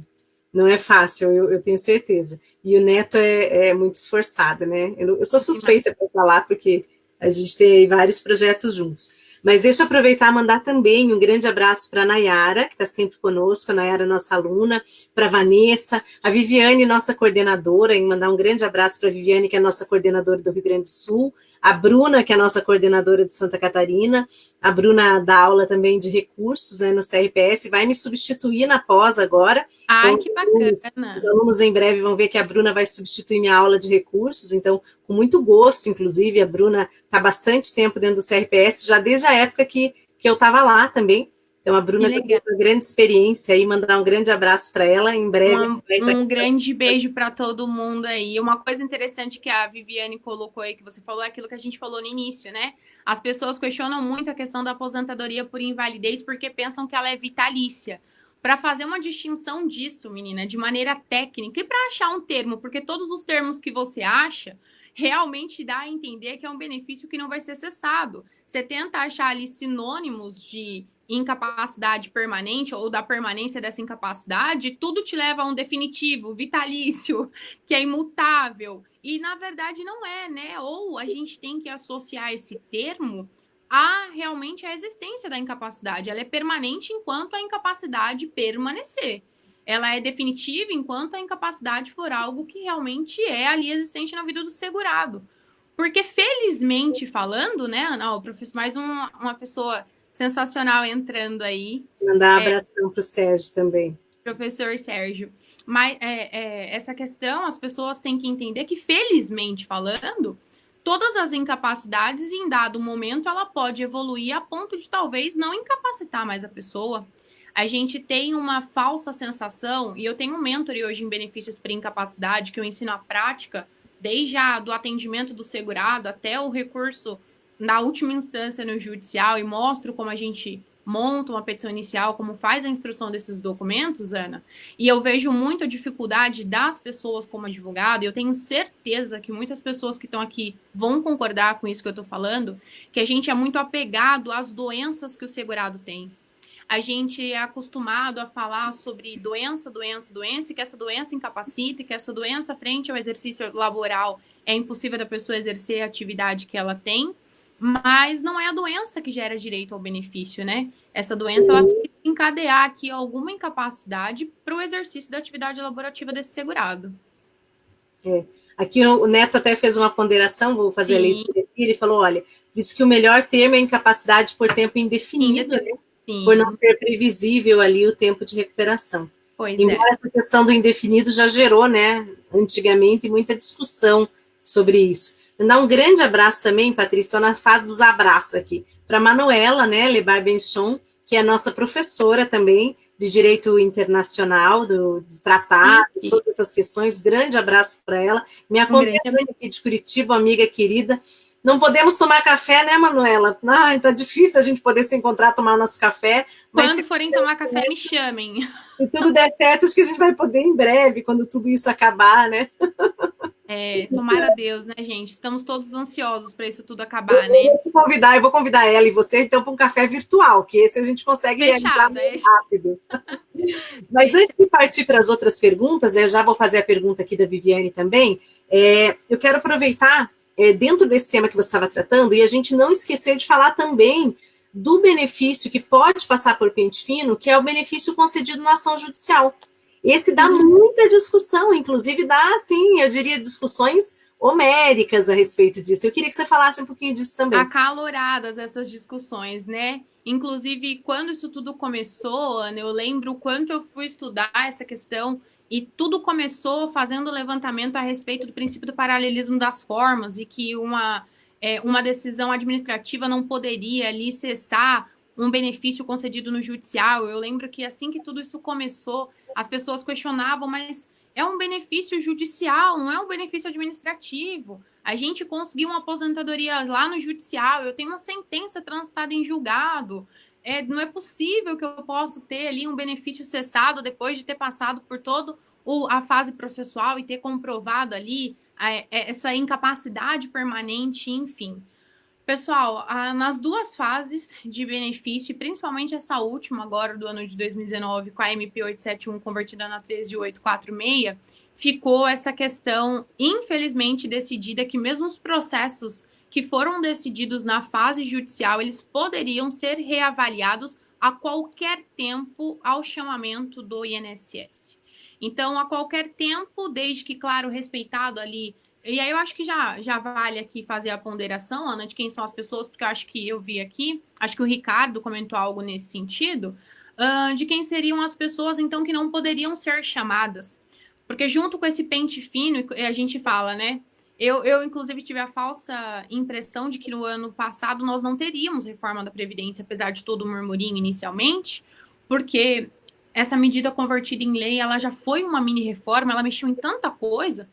Não é fácil, eu tenho certeza. E o Neto é muito esforçado, né? Eu sou suspeita para falar, porque a gente tem aí vários projetos juntos. Mas deixa eu aproveitar e mandar também um grande abraço para a Nayara, que está sempre conosco, a Nayara, nossa aluna, para a Vanessa, a Viviane, nossa coordenadora, e mandar um grande abraço para a Viviane, que é nossa coordenadora do Rio Grande do Sul, a Bruna, que é a nossa coordenadora de Santa Catarina, a Bruna dá aula também de recursos, né, no CRPS, vai me substituir na pós agora. Ai, Então, que bacana. os alunos em breve vão ver que a Bruna vai substituir minha aula de recursos, então, com muito gosto, inclusive, a Bruna está bastante tempo dentro do CRPS, já desde a época que eu estava lá também. Então, a Bruna já teve uma grande experiência aí, mandar um grande abraço para ela, em breve. Um grande beijo para todo mundo aí. Uma coisa interessante que a Viviane colocou aí, que você falou, é aquilo que a gente falou no início, né? As pessoas questionam muito a questão da aposentadoria por invalidez porque pensam que ela é vitalícia. Para fazer uma distinção disso, menina, de maneira técnica e para achar um termo, porque todos os termos que você acha realmente dá a entender que é um benefício que não vai ser cessado. Você tenta achar ali sinônimos de incapacidade permanente ou da permanência dessa incapacidade, tudo te leva a um definitivo, vitalício, que é imutável. E na verdade não é, né? Ou a gente tem que associar esse termo a realmente a existência da incapacidade. Ela é permanente enquanto a incapacidade permanecer. Ela é definitiva enquanto a incapacidade for algo que realmente é ali existente na vida do segurado. Porque, felizmente falando, né, Ana, professor, mais uma pessoa sensacional entrando aí. Mandar um abração para o Sérgio também. Professor Sérgio. Mas essa questão, as pessoas têm que entender que, felizmente falando, todas as incapacidades, em dado momento, ela pode evoluir a ponto de talvez não incapacitar mais a pessoa. A gente tem uma falsa sensação, e eu tenho um mentor hoje em benefícios por incapacidade, que eu ensino a prática, desde do atendimento do segurado até o recurso na última instância no judicial, e mostro como a gente monta uma petição inicial, como faz a instrução desses documentos, Ana, e eu vejo muita dificuldade das pessoas como advogado, e eu tenho certeza que muitas pessoas que estão aqui vão concordar com isso que eu estou falando, que a gente é muito apegado às doenças que o segurado tem. A gente é acostumado a falar sobre doença, doença, doença, e que essa doença incapacita, e que essa doença frente ao exercício laboral é impossível da pessoa exercer a atividade que ela tem, mas não é a doença que gera direito ao benefício, né? Essa doença, ela precisa encadear aqui alguma incapacidade para o exercício da atividade laborativa desse segurado. Aqui o Neto até fez uma ponderação, vou fazer a leitura aqui, ele falou, olha, por isso que o melhor termo é incapacidade por tempo indefinido, né? Por não ser previsível ali o tempo de recuperação. Embora essa questão do indefinido já gerou, né, antigamente, muita discussão sobre isso. Mandar um grande abraço também, Patrícia, estou na fase dos abraços aqui, para Manuela, né, Lebar Benchon, que é nossa professora também de Direito Internacional, de tratados, todas essas questões, grande abraço para ela, minha conterrânea aqui de Curitiba, amiga querida. Não podemos tomar café, né, Manuela? Ai, tá difícil a gente poder se encontrar, tomar nosso café. Mas quando forem tomar café, me chamem. Se tudo der certo, acho que a gente vai poder em breve, quando tudo isso acabar, né? Tomara a Deus, né, gente? Estamos todos ansiosos para isso tudo acabar, né? Eu vou convidar ela e você, então, para um café virtual, que esse a gente consegue realizar muito rápido. Mas antes de partir para as outras perguntas, eu já vou fazer a pergunta aqui da Viviane também, eu quero aproveitar dentro desse tema que você estava tratando, e a gente não esquecer de falar também do benefício que pode passar por pente fino, que é o benefício concedido na ação judicial. Esse dá muita discussão, inclusive dá, assim, eu diria, discussões homéricas a respeito disso. Eu queria que você falasse um pouquinho disso também. Acaloradas essas discussões, né? Inclusive, quando isso tudo começou, Ana, eu lembro o quanto eu fui estudar essa questão. E tudo começou fazendo o levantamento a respeito do princípio do paralelismo das formas e que uma decisão administrativa não poderia ali cessar um benefício concedido no judicial. Eu lembro que assim que tudo isso começou, as pessoas questionavam, mas é um benefício judicial, não é um benefício administrativo. A gente conseguiu uma aposentadoria lá no judicial, eu tenho uma sentença transitada em julgado. Não é possível que eu possa ter ali um benefício cessado depois de ter passado por toda a fase processual e ter comprovado ali essa incapacidade permanente, enfim. Pessoal, nas duas fases de benefício, e principalmente essa última agora do ano de 2019, com a MP 871 convertida na 13846, ficou essa questão, infelizmente, decidida que mesmo os processos que foram decididos na fase judicial, eles poderiam ser reavaliados a qualquer tempo ao chamamento do INSS. Então, a qualquer tempo, desde que, claro, respeitado ali. E aí eu acho que já vale aqui fazer a ponderação, Ana, de quem são as pessoas, porque eu acho que eu vi aqui, acho que o Ricardo comentou algo nesse sentido, de quem seriam as pessoas, então, que não poderiam ser chamadas. Porque junto com esse pente fino, a gente fala, né? Eu, inclusive, tive a falsa impressão de que no ano passado nós não teríamos reforma da Previdência, apesar de todo o murmurinho inicialmente, porque essa medida convertida em lei, ela já foi uma mini reforma, ela mexeu em tanta coisa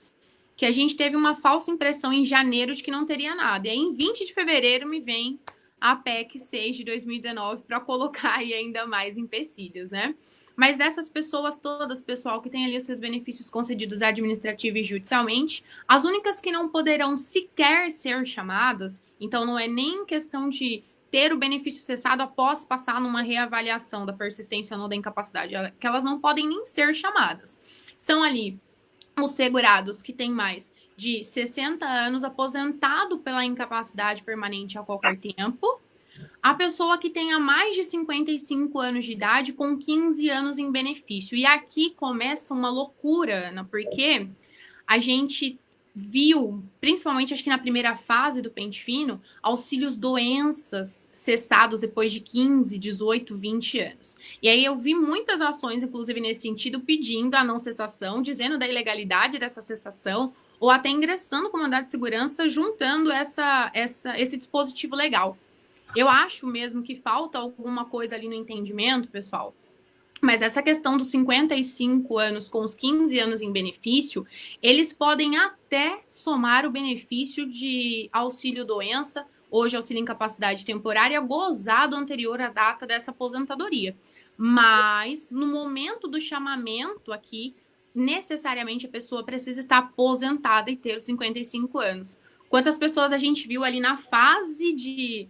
que a gente teve uma falsa impressão em janeiro de que não teria nada. E aí, em 20 de fevereiro, me vem a PEC 6 de 2019 para colocar aí ainda mais empecilhos, né? Mas dessas pessoas todas, pessoal, que tem ali os seus benefícios concedidos administrativa e judicialmente, as únicas que não poderão sequer ser chamadas, então não é nem questão de ter o benefício cessado após passar numa reavaliação da persistência ou não da incapacidade, que elas não podem nem ser chamadas. São ali os segurados que têm mais de 60 anos, aposentado pela incapacidade permanente a qualquer tempo, a pessoa que tenha mais de 55 anos de idade com 15 anos em benefício. E aqui começa uma loucura, Ana, porque a gente viu, principalmente acho que na primeira fase do pente fino, auxílios doenças cessados depois de 15, 18, 20 anos. E aí eu vi muitas ações, inclusive nesse sentido, pedindo a não cessação, dizendo da ilegalidade dessa cessação, ou até ingressando com mandado de segurança, juntando esse dispositivo legal. Eu acho mesmo que falta alguma coisa ali no entendimento, pessoal. Mas essa questão dos 55 anos com os 15 anos em benefício, eles podem até somar o benefício de auxílio-doença, hoje auxílio incapacidade temporária, gozado anterior à data dessa aposentadoria. Mas, no momento do chamamento aqui, necessariamente a pessoa precisa estar aposentada e ter os 55 anos. Quantas pessoas a gente viu ali na fase de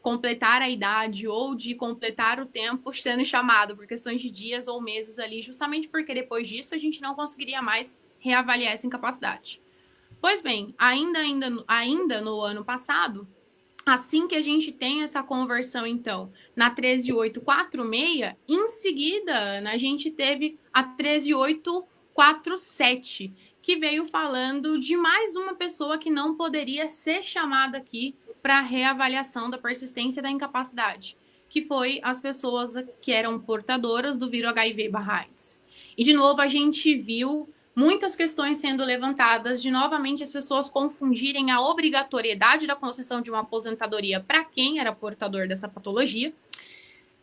completar a idade ou de completar o tempo sendo chamado por questões de dias ou meses ali, justamente porque depois disso a gente não conseguiria mais reavaliar essa incapacidade. Pois bem, ainda no ano passado, assim que a gente tem essa conversão, então, na 13846, em seguida, Ana, a gente teve a 13847, que veio falando de mais uma pessoa que não poderia ser chamada aqui para reavaliação da persistência da incapacidade, que foi as pessoas que eram portadoras do vírus HIV/AIDS. E, de novo, a gente viu muitas questões sendo levantadas de, novamente, as pessoas confundirem a obrigatoriedade da concessão de uma aposentadoria para quem era portador dessa patologia.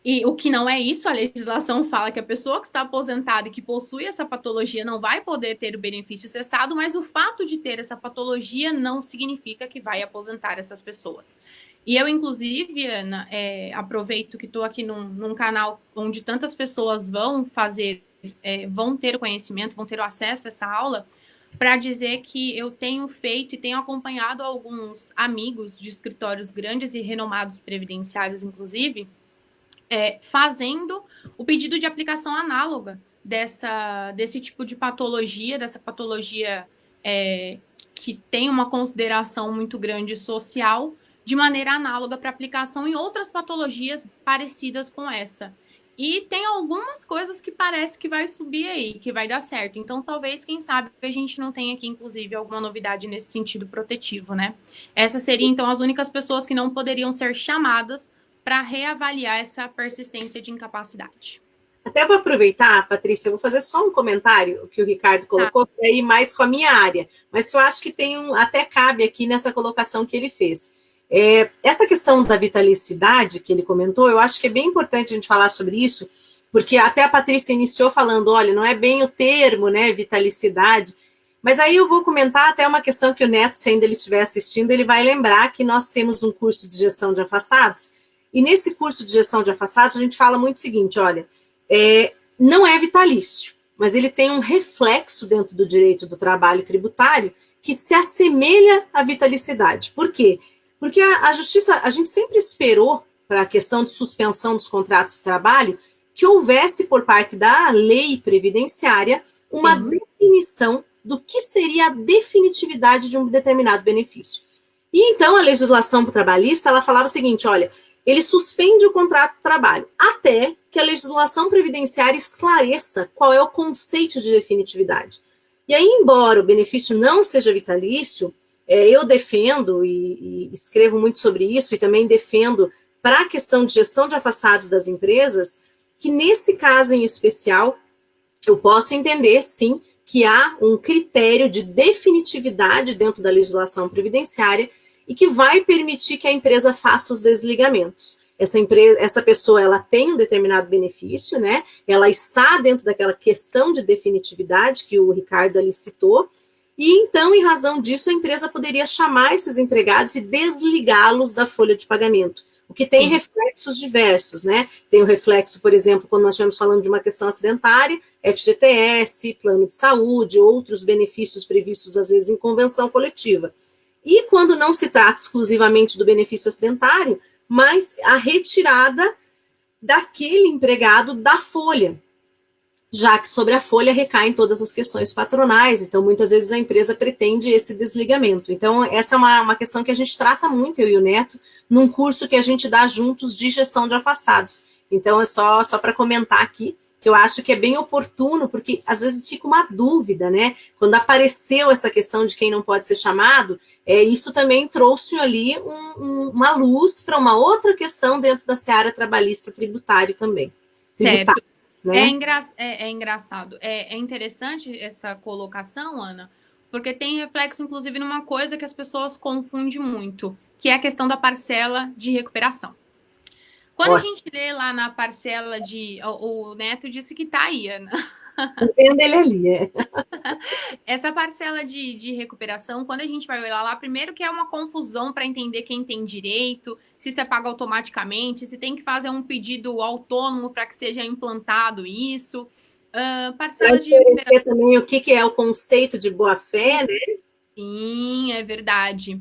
E o que não é isso, a legislação fala que a pessoa que está aposentada e que possui essa patologia não vai poder ter o benefício cessado, mas o fato de ter essa patologia não significa que vai aposentar essas pessoas. E eu, inclusive, Ana, aproveito que estou aqui num canal onde tantas pessoas vão vão ter o conhecimento, vão ter o acesso a essa aula, para dizer que eu tenho feito e tenho acompanhado alguns amigos de escritórios grandes e renomados previdenciários, inclusive, fazendo o pedido de aplicação análoga desse tipo de patologia, dessa patologia que tem uma consideração muito grande social, de maneira análoga para aplicação em outras patologias parecidas com essa. E tem algumas coisas que parece que vai subir aí, que vai dar certo. Então, talvez, quem sabe, a gente não tenha aqui, inclusive, alguma novidade nesse sentido protetivo, né? Essas seriam, então, as únicas pessoas que não poderiam ser chamadas para reavaliar essa persistência de incapacidade. Até vou aproveitar, Patrícia, eu vou fazer só um comentário que o Ricardo colocou, para ir mais com a minha área, mas que eu acho que até cabe aqui nessa colocação que ele fez. Essa questão da vitalicidade que ele comentou, eu acho que é bem importante a gente falar sobre isso, porque até a Patrícia iniciou falando, olha, não é bem o termo, né, vitalicidade, mas aí eu vou comentar até uma questão que o Neto, se ainda ele estiver assistindo, ele vai lembrar que nós temos um curso de gestão de afastados, e nesse curso de gestão de afastados a gente fala muito o seguinte, olha, não é vitalício, mas ele tem um reflexo dentro do direito do trabalho tributário que se assemelha à vitalicidade. Por quê? Porque a justiça, a gente sempre esperou, para a questão de suspensão dos contratos de trabalho, que houvesse por parte da lei previdenciária uma definição do que seria a definitividade de um determinado benefício. E então a legislação trabalhista, ela falava o seguinte, olha, ele suspende o contrato de trabalho até que a legislação previdenciária esclareça qual é o conceito de definitividade. E aí, embora o benefício não seja vitalício, eu defendo e escrevo muito sobre isso e também defendo para a questão de gestão de afastados das empresas, que nesse caso em especial, eu posso entender, sim, que há um critério de definitividade dentro da legislação previdenciária e que vai permitir que a empresa faça os desligamentos. Essa pessoa, ela tem um determinado benefício, né? Ela está dentro daquela questão de definitividade que o Ricardo ali citou, e então, em razão disso, a empresa poderia chamar esses empregados e desligá-los da folha de pagamento, o que tem reflexos diversos, né? Tem o reflexo, por exemplo, quando nós estamos falando de uma questão acidentária, FGTS, plano de saúde, outros benefícios previstos, às vezes, em convenção coletiva. E quando não se trata exclusivamente do benefício acidentário, mas a retirada daquele empregado da folha, já que sobre a folha recaem todas as questões patronais, então muitas vezes a empresa pretende esse desligamento. Então essa é uma questão que a gente trata muito, eu e o Neto, num curso que a gente dá juntos de gestão de afastados. Então é só para comentar aqui, que eu acho que é bem oportuno, porque às vezes fica uma dúvida, né? Quando apareceu essa questão de quem não pode ser chamado, isso também trouxe ali uma luz para uma outra questão dentro da seara trabalhista tributário também. Certo. Né? É engraçado. É interessante essa colocação, Ana, porque tem reflexo, inclusive, numa coisa que as pessoas confundem muito, que é a questão da parcela de recuperação. Quando a gente lê lá na parcela de... O Neto disse que tá aí, Ana. Entendo ele ali, Essa parcela de recuperação, quando a gente vai olhar lá, primeiro que é uma confusão para entender quem tem direito, se você paga automaticamente, se tem que fazer um pedido autônomo para que seja implantado isso. Parcela de recuperação. Também o que é o conceito de boa-fé, né? Sim, é verdade.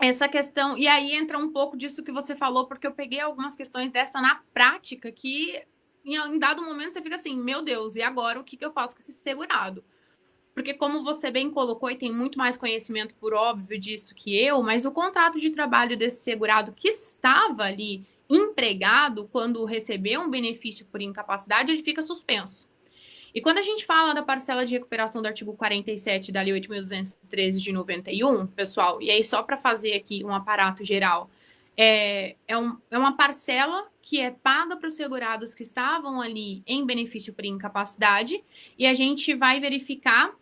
Essa questão, e aí entra um pouco disso que você falou, porque eu peguei algumas questões dessa na prática que em dado momento você fica assim, meu Deus, e agora o que eu faço com esse segurado? Porque como você bem colocou e tem muito mais conhecimento por óbvio disso que eu, mas o contrato de trabalho desse segurado que estava ali empregado quando recebeu um benefício por incapacidade, ele fica suspenso. E quando a gente fala da parcela de recuperação do artigo 47 da Lei 8.213 de 91, pessoal, e aí só para fazer aqui um aparato geral, é uma parcela que é paga para os segurados que estavam ali em benefício por incapacidade, e a gente vai verificar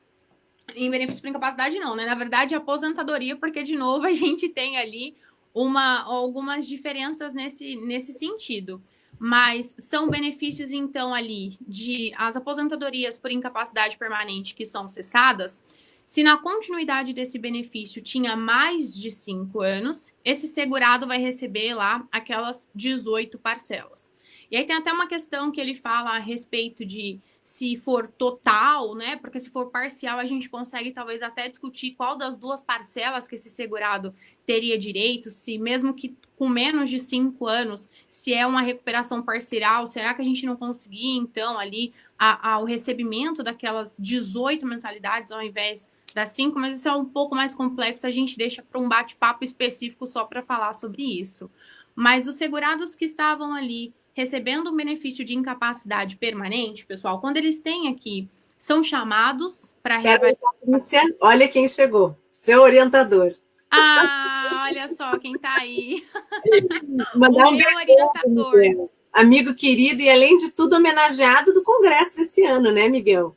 em benefício por incapacidade não, né? Na verdade, aposentadoria, porque, de novo, a gente tem ali algumas diferenças nesse sentido. Mas são benefícios, então, ali de as aposentadorias por incapacidade permanente que são cessadas. Se na continuidade desse benefício tinha mais de 5 anos, esse segurado vai receber lá aquelas 18 parcelas. E aí tem até uma questão que ele fala a respeito de se for total, né? Porque se for parcial, a gente consegue talvez até discutir qual das duas parcelas que esse segurado teria direito, se mesmo que com menos de 5 anos, se é uma recuperação parcial, será que a gente não conseguia, então, ali o recebimento daquelas 18 mensalidades ao invés das 5, mas isso é um pouco mais complexo, a gente deixa para um bate-papo específico só para falar sobre isso. Mas os segurados que estavam ali recebendo um benefício de incapacidade permanente, pessoal, quando eles têm aqui, são chamados para reavaliar. Olha quem chegou, seu orientador. Ah, olha só quem está aí. Mandar o meu orientador. Amigo querido e, além de tudo, homenageado do Congresso desse ano, né, Miguel?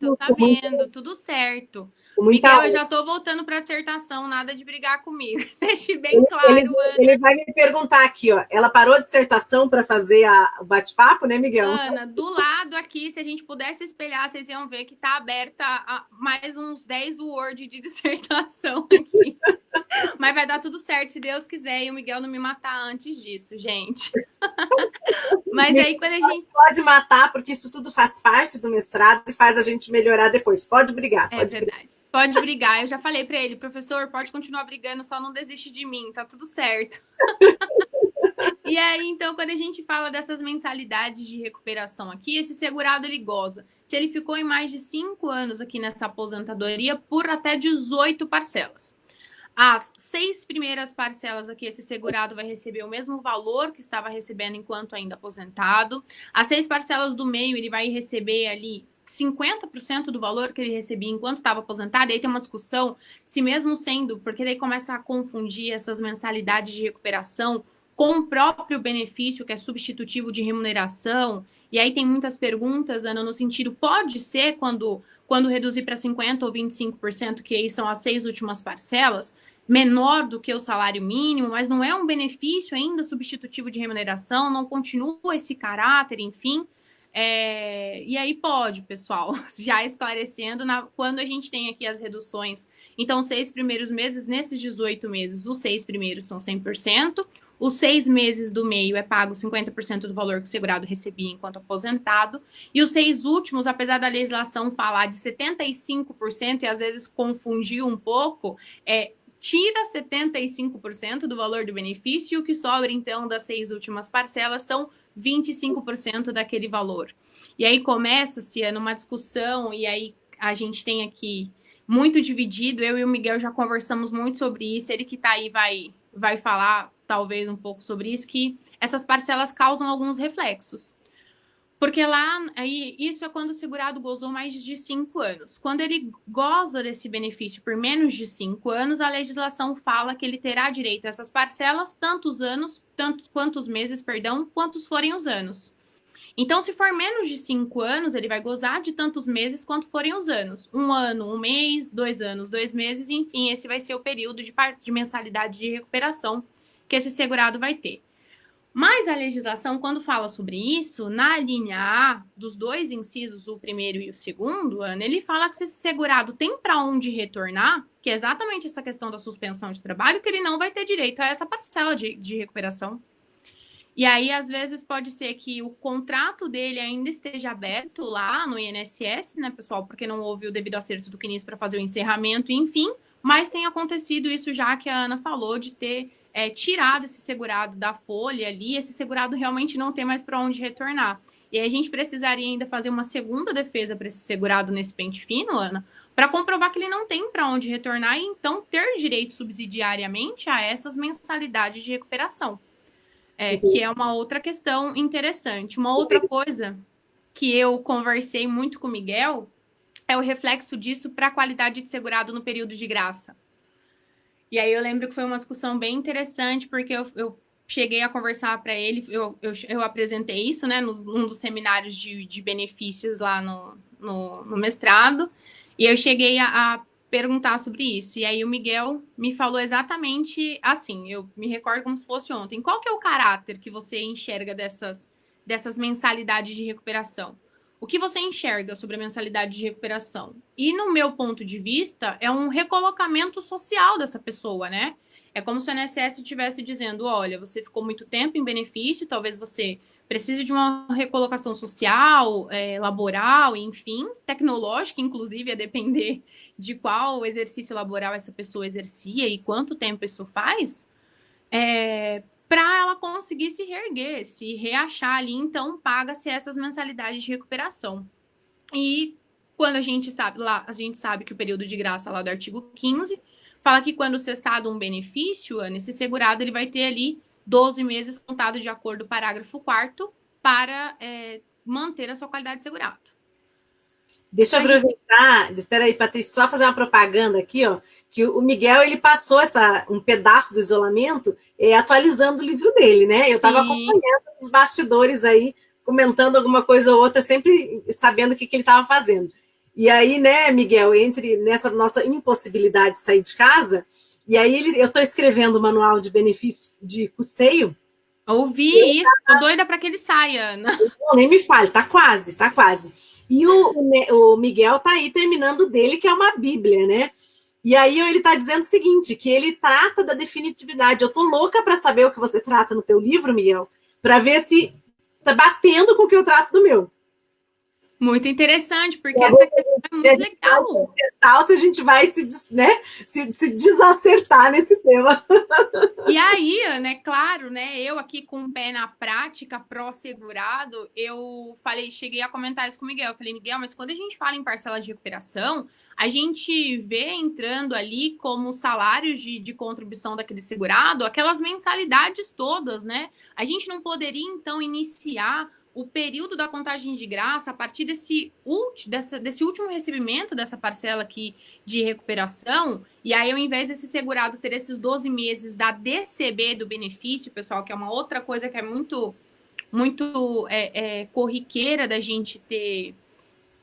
Tô sabendo, tudo certo. Miguel, eu já estou voltando para a dissertação, nada de brigar comigo. Deixe bem claro. Ele vai me perguntar aqui, ó. Ela parou a dissertação para fazer o bate-papo, né, Miguel? Ana, do lado aqui, se a gente pudesse espelhar, vocês iam ver que está aberta mais uns 10 Word de dissertação aqui. Mas vai dar tudo certo, se Deus quiser, e o Miguel não me matar antes disso, gente. Mas aí quando a gente... Pode matar, porque isso tudo faz parte do mestrado e faz a gente melhorar depois. Pode brigar. É verdade. Pode brigar. Eu já falei para ele, professor, pode continuar brigando, só não desiste de mim, tá tudo certo. E aí, então, quando a gente fala dessas mensalidades de recuperação aqui, esse segurado, ele goza. Se ele ficou em mais de 5 anos aqui nessa aposentadoria, por até 18 parcelas. As 6 primeiras parcelas aqui, esse segurado vai receber o mesmo valor que estava recebendo enquanto ainda aposentado. As 6 parcelas do meio, ele vai receber ali 50% do valor que ele recebia enquanto estava aposentado. E aí tem uma discussão se mesmo sendo, porque daí começa a confundir essas mensalidades de recuperação com o próprio benefício, que é substitutivo de remuneração. E aí tem muitas perguntas, Ana, no sentido, pode ser quando reduzir para 50% ou 25%, que aí são as 6 últimas parcelas, menor do que o salário mínimo, mas não é um benefício ainda substitutivo de remuneração, não continua esse caráter, enfim. E aí pode, pessoal, já esclarecendo, quando a gente tem aqui as reduções, então 6 primeiros meses, nesses 18 meses, os 6 primeiros são 100%, os 6 meses do meio é pago 50% do valor que o segurado recebia enquanto aposentado, e os 6 últimos, apesar da legislação falar de 75% e às vezes confundir um pouco, tira 75% do valor do benefício e o que sobra, então, das 6 últimas parcelas são 25% daquele valor. E aí começa-se numa discussão, e aí a gente tem aqui muito dividido, eu e o Miguel já conversamos muito sobre isso, ele que está aí vai falar talvez um pouco sobre isso, que essas parcelas causam alguns reflexos. Porque lá, aí, isso é quando o segurado gozou mais de 5 anos. Quando ele goza desse benefício por menos de 5 anos, a legislação fala que ele terá direito a essas parcelas tantos meses, quantos forem os anos. Então, se for menos de 5 anos, ele vai gozar de tantos meses quanto forem os anos. 1 ano, 1 mês, 2 anos, 2 meses, enfim, esse vai ser o período de mensalidade de recuperação que esse segurado vai ter. Mas a legislação, quando fala sobre isso, na linha A, dos 2 incisos, o primeiro e o segundo, Ana, ele fala que se esse segurado tem para onde retornar, que é exatamente essa questão da suspensão de trabalho, que ele não vai ter direito a essa parcela de recuperação. E aí, às vezes, pode ser que o contrato dele ainda esteja aberto lá no INSS, né, pessoal, porque não houve o devido acerto do CNIS para fazer o encerramento, enfim, mas tem acontecido isso já que a Ana falou, de ter tirado esse segurado da folha ali, esse segurado realmente não tem mais para onde retornar. E aí a gente precisaria ainda fazer uma segunda defesa para esse segurado nesse pente fino, Ana, para comprovar que ele não tem para onde retornar e então ter direito subsidiariamente a essas mensalidades de recuperação. Que é uma outra questão interessante. Uma outra coisa que eu conversei muito com o Miguel é o reflexo disso para a qualidade de segurado no período de graça. E aí eu lembro que foi uma discussão bem interessante, porque eu cheguei a conversar para ele, eu apresentei isso, né, num dos seminários de benefícios lá no mestrado, e eu cheguei a perguntar sobre isso. E aí o Miguel me falou exatamente assim, eu me recordo como se fosse ontem. Qual que é o caráter que você enxerga dessas mensalidades de recuperação? O que você enxerga sobre a mensalidade de recuperação? E no meu ponto de vista, é um recolocamento social dessa pessoa, né? É como se o INSS estivesse dizendo, olha, você ficou muito tempo em benefício, talvez você precise de uma recolocação social, laboral, enfim, tecnológica, inclusive, a depender de qual exercício laboral essa pessoa exercia e quanto tempo isso faz, para ela conseguir se reerguer, se reachar ali, então paga-se essas mensalidades de recuperação. E quando a gente sabe que o período de graça lá do artigo 15 fala que quando cessado um benefício, nesse segurado, ele vai ter ali 12 meses contado de acordo com o parágrafo 4º para manter a sua qualidade de segurado. Deixa eu aproveitar, espera aí, Patrícia, só fazer uma propaganda aqui, ó, que o Miguel, ele passou um pedaço do isolamento atualizando o livro dele, né? Eu estava acompanhando os bastidores aí, comentando alguma coisa ou outra, sempre sabendo o que ele estava fazendo. E aí, né, Miguel, nessa nossa impossibilidade de sair de casa, e aí eu estou escrevendo o manual de benefício de custeio. Ouvi isso, tô doida para que ele saia, Ana. Não, nem me fale, tá quase. E o Miguel tá aí terminando dele, que é uma bíblia, né? E aí ele tá dizendo o seguinte, que ele trata da definitividade. Eu tô louca para saber o que você trata no teu livro, Miguel, para ver se tá batendo com o que eu trato do meu. Muito interessante, porque essa questão é Se a muito gente vai legal. acertar ou se a gente vai se desacertar nesse tema. E aí, né, claro, né, eu aqui com o pé na prática, pró-segurado, eu falei, cheguei a comentar isso com o Miguel. Eu falei, Miguel, mas quando a gente fala em parcelas de recuperação, a gente vê entrando ali como salários de contribuição daquele segurado, aquelas mensalidades todas, né? A gente não poderia, então, iniciar o período da contagem de graça a partir desse último recebimento dessa parcela aqui de recuperação, e aí ao invés desse segurado ter esses 12 meses da DCB do benefício, pessoal, que é uma outra coisa que é muito corriqueira da gente ter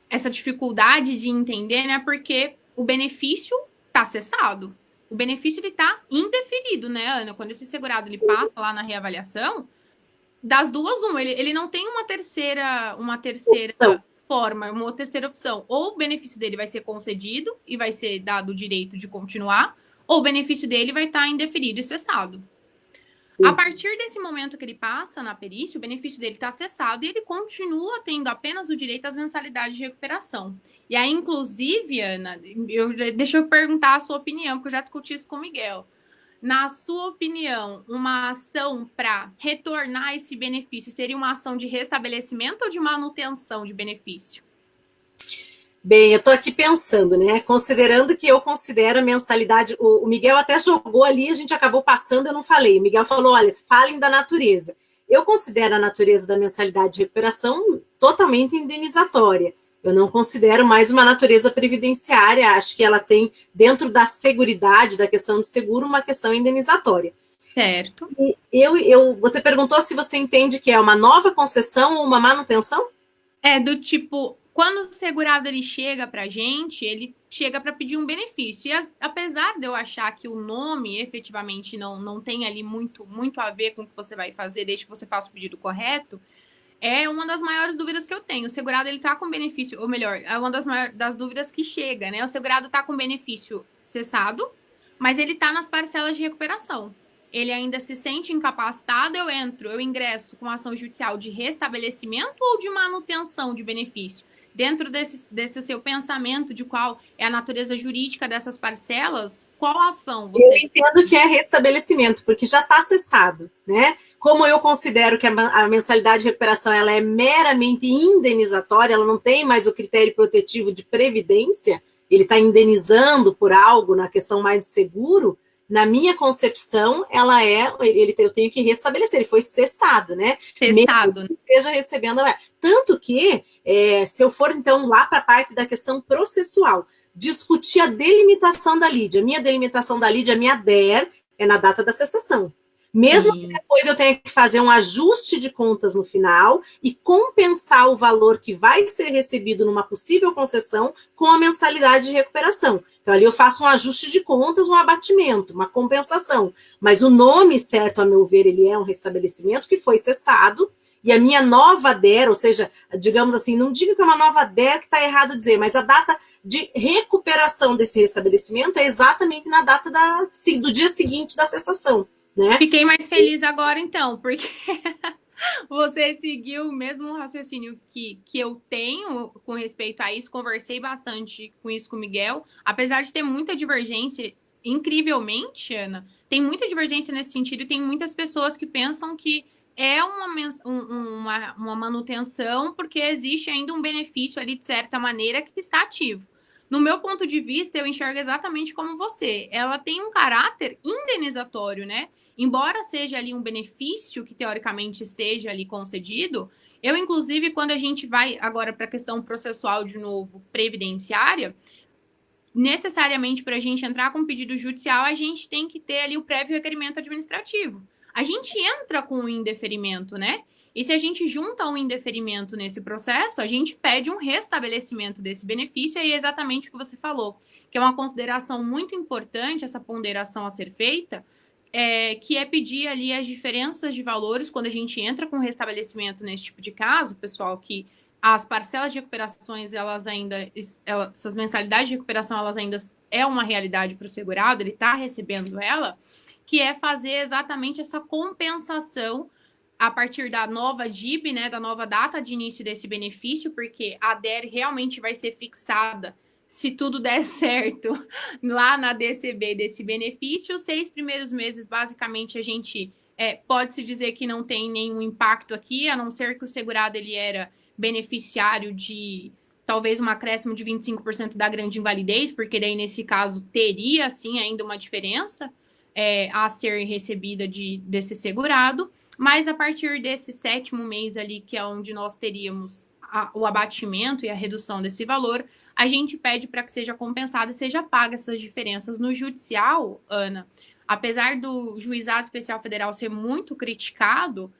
essa dificuldade de entender, né? Porque o benefício está cessado. O benefício ele tá indeferido, né, Ana? Quando esse segurado ele passa lá na reavaliação, das duas, ele não tem uma terceira forma, uma terceira opção. Ou o benefício dele vai ser concedido e vai ser dado o direito de continuar, ou o benefício dele vai estar indeferido e cessado. Sim. A partir desse momento que ele passa na perícia, o benefício dele está cessado e ele continua tendo apenas o direito às mensalidades de recuperação. E aí, inclusive, Ana, deixa eu perguntar a sua opinião, porque eu já discuti isso com o Miguel. Na sua opinião, uma ação para retornar esse benefício seria uma ação de restabelecimento ou de manutenção de benefício? Bem, eu estou aqui pensando, né? Considerando que eu considero a mensalidade. O Miguel até jogou ali, a gente acabou passando, eu não falei. O Miguel falou: olha, falem da natureza. Eu considero a natureza da mensalidade de recuperação totalmente indenizatória. Eu não considero mais uma natureza previdenciária, acho que ela tem, dentro da seguridade, da questão de seguro, uma questão indenizatória. Certo. E você perguntou se você entende que é uma nova concessão ou uma manutenção? É do tipo, quando o segurado ele chega para a gente, ele chega para pedir um benefício. E apesar de eu achar que o nome efetivamente não tem ali muito a ver com o que você vai fazer, desde que você faça o pedido correto, é uma das maiores dúvidas que eu tenho. O segurado, ele tá com benefício, ou melhor, é uma das dúvidas que chega, né? O segurado tá com benefício cessado, mas ele tá nas parcelas de recuperação. Ele ainda se sente incapacitado, eu ingresso com ação judicial de restabelecimento ou de manutenção de benefício? Dentro desse seu pensamento de qual é a natureza jurídica dessas parcelas, qual ação você... Eu entendo que é restabelecimento, porque já está cessado, né? Como eu considero que a mensalidade de recuperação ela é meramente indenizatória, ela não tem mais o critério protetivo de previdência, ele está indenizando por algo na questão mais de seguro, na minha concepção, eu tenho que restabelecer, ele foi cessado, né? Cessado. Mesmo que esteja recebendo. Tanto que, se eu for, então, lá para a parte da questão processual, discutir a delimitação da lide. A minha delimitação da lide, a minha DER, é na data da cessação. Mesmo que depois eu tenha que fazer um ajuste de contas no final e compensar o valor que vai ser recebido numa possível concessão com a mensalidade de recuperação. Então, ali eu faço um ajuste de contas, um abatimento, uma compensação. Mas o nome certo, a meu ver, ele é um restabelecimento que foi cessado e a minha nova DER, ou seja, digamos assim, não diga que é uma nova DER que está errado dizer, mas a data de recuperação desse restabelecimento é exatamente na data do dia seguinte da cessação. Né? Fiquei mais feliz agora, então, porque você seguiu o mesmo raciocínio que eu tenho com respeito a isso. Conversei bastante com isso com o Miguel. Apesar de ter muita divergência, incrivelmente, Ana, tem muita divergência nesse sentido e tem muitas pessoas que pensam que é uma manutenção porque existe ainda um benefício ali, de certa maneira, que está ativo. No meu ponto de vista, eu enxergo exatamente como você. Ela tem um caráter indenizatório, né? Embora seja ali um benefício que teoricamente esteja ali concedido, eu, inclusive, quando a gente vai agora para a questão processual de novo, previdenciária, necessariamente para a gente entrar com pedido judicial, a gente tem que ter ali o prévio requerimento administrativo. A gente entra com o indeferimento, né? E se a gente junta um indeferimento nesse processo, a gente pede um restabelecimento desse benefício, e é exatamente o que você falou, que é uma consideração muito importante, essa ponderação a ser feita, que é pedir ali as diferenças de valores quando a gente entra com restabelecimento nesse tipo de caso, pessoal, que as parcelas de recuperações, essas mensalidades de recuperação, elas ainda é uma realidade para o segurado, ele está recebendo ela, que é fazer exatamente essa compensação a partir da nova DIB, né, da nova data de início desse benefício, porque a DER realmente vai ser fixada, se tudo der certo, lá na DCB desse benefício. Os 6 primeiros meses, basicamente, a gente pode-se dizer que não tem nenhum impacto aqui, a não ser que o segurado ele era beneficiário de talvez um acréscimo de 25% da grande invalidez, porque daí, nesse caso, teria, sim, ainda uma diferença a ser recebida desse segurado. Mas a partir desse 7º mês ali, que é onde nós teríamos o abatimento e a redução desse valor, a gente pede para que seja compensado e seja paga essas diferenças. No judicial, Ana, apesar do Juizado Especial Federal ser muito criticado,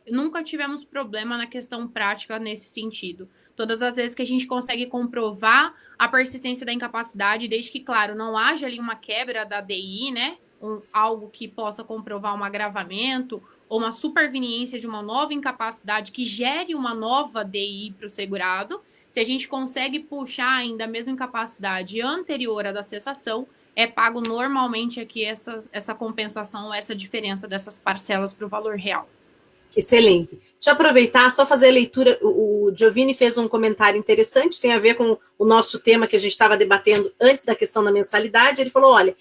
nunca tivemos problema na questão prática nesse sentido. Todas as vezes que a gente consegue comprovar a persistência da incapacidade, desde que, claro, não haja ali uma quebra da DI, né? Algo que possa comprovar um agravamento ou uma superveniência de uma nova incapacidade que gere uma nova DI para o segurado. Se a gente consegue puxar ainda a mesma incapacidade anterior à da cessação, é pago normalmente aqui essa compensação, essa diferença dessas parcelas para o valor real. Excelente. Deixa eu aproveitar, só fazer a leitura. O Giovanni fez um comentário interessante, tem a ver com o nosso tema que a gente estava debatendo antes da questão da mensalidade. Ele falou, olha,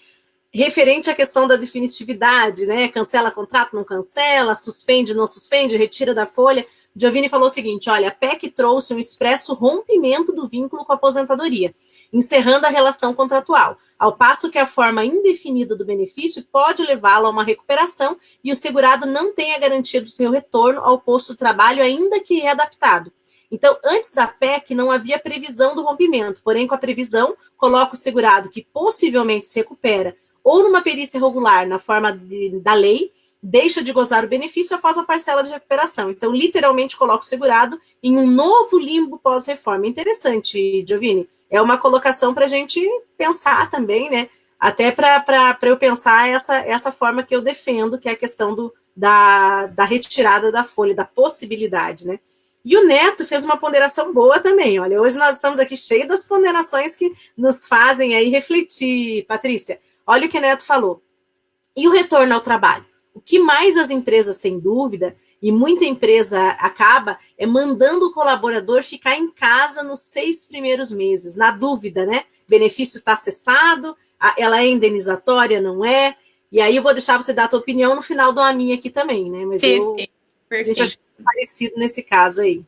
referente à questão da definitividade, né? Cancela contrato, não cancela, suspende, não suspende, retira da folha. Giovanni falou o seguinte, olha, a PEC trouxe um expresso rompimento do vínculo com a aposentadoria, encerrando a relação contratual, ao passo que a forma indefinida do benefício pode levá-lo a uma recuperação e o segurado não tem a garantia do seu retorno ao posto de trabalho, ainda que readaptado. Então, antes da PEC, não havia previsão do rompimento, porém, com a previsão, coloca o segurado que possivelmente se recupera ou numa perícia regular, na forma da lei, deixa de gozar o benefício após a parcela de recuperação. Então, literalmente, coloca o segurado em um novo limbo pós-reforma. Interessante, Giovanni. É uma colocação para a gente pensar também, né? Até para eu pensar essa forma que eu defendo, que é a questão da retirada da folha, da possibilidade, né? E o Neto fez uma ponderação boa também. Olha, hoje nós estamos aqui cheios das ponderações que nos fazem aí refletir, Patrícia. Olha o que o Neto falou. E o retorno ao trabalho? O que mais as empresas têm dúvida, e muita empresa acaba, é mandando o colaborador ficar em casa nos 6 primeiros meses, na dúvida, né? Benefício está cessado, ela é indenizatória, não é? E aí eu vou deixar você dar a tua opinião no final do AMIN aqui também, né? Mas a gente acha parecido nesse caso aí.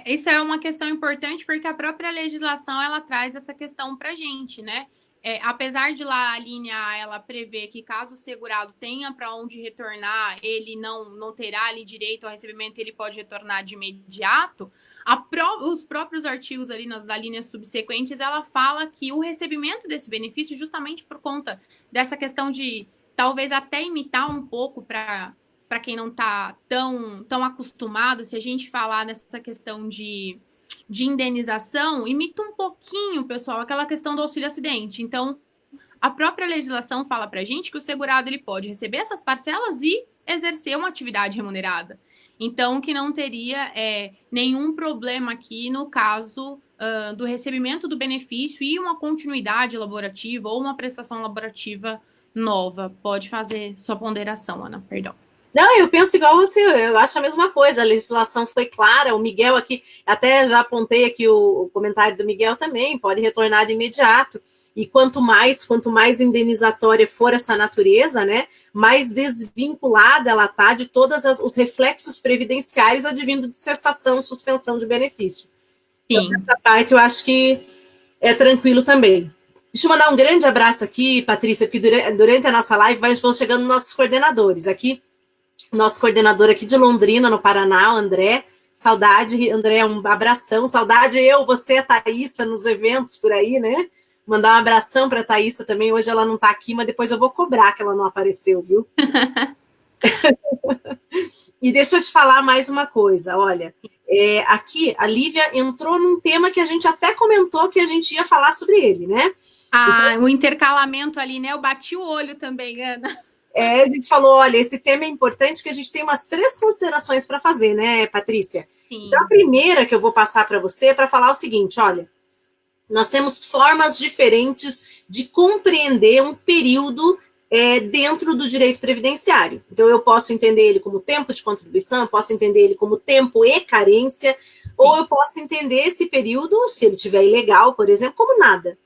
Isso é uma questão importante, porque a própria legislação, ela traz essa questão para a gente, né? Apesar de lá a linha A, ela prevê que caso o segurado tenha para onde retornar, ele não terá ali direito ao recebimento, ele pode retornar de imediato. Os próprios artigos ali das linhas subsequentes, ela fala que o recebimento desse benefício, justamente por conta dessa questão de talvez até imitar um pouco para quem não está tão acostumado, se a gente falar nessa questão de indenização, imita um pouquinho, pessoal, aquela questão do auxílio acidente. Então, a própria legislação fala para a gente que o segurado ele pode receber essas parcelas e exercer uma atividade remunerada. Então, que não teria nenhum problema aqui no caso do recebimento do benefício e uma continuidade laborativa ou uma prestação laborativa nova. Pode fazer sua ponderação, Ana, perdão. Não, eu penso igual você, eu acho a mesma coisa, a legislação foi clara, o Miguel aqui, até já apontei aqui o comentário do Miguel também, pode retornar de imediato, e quanto mais indenizatória for essa natureza, né, mais desvinculada ela está de todos os reflexos previdenciários advindo de cessação, suspensão de benefício. Sim. Então, essa parte eu acho que é tranquilo também. Deixa eu mandar um grande abraço aqui, Patrícia, porque durante a nossa live vão chegando nossos coordenadores aqui. Nosso coordenador aqui de Londrina, no Paraná, o André. Saudade, André, um abração. Saudade você, a Thaísa, nos eventos por aí, né? Mandar um abração para a Thaísa também. Hoje ela não está aqui, mas depois eu vou cobrar que ela não apareceu, viu? E deixa eu te falar mais uma coisa. Olha, aqui a Lívia entrou num tema que a gente até comentou que a gente ia falar sobre ele, né? Então, o intercalamento ali, né? Eu bati o olho também, Ana. A gente falou, olha, esse tema é importante porque a gente tem umas 3 considerações para fazer, né, Patrícia? Sim. Então, a primeira que eu vou passar para você é para falar o seguinte, olha, nós temos formas diferentes de compreender um período dentro do direito previdenciário. Então, eu posso entender ele como tempo de contribuição, eu posso entender ele como tempo e carência, ou eu posso entender esse período, se ele estiver ilegal, por exemplo, como nada.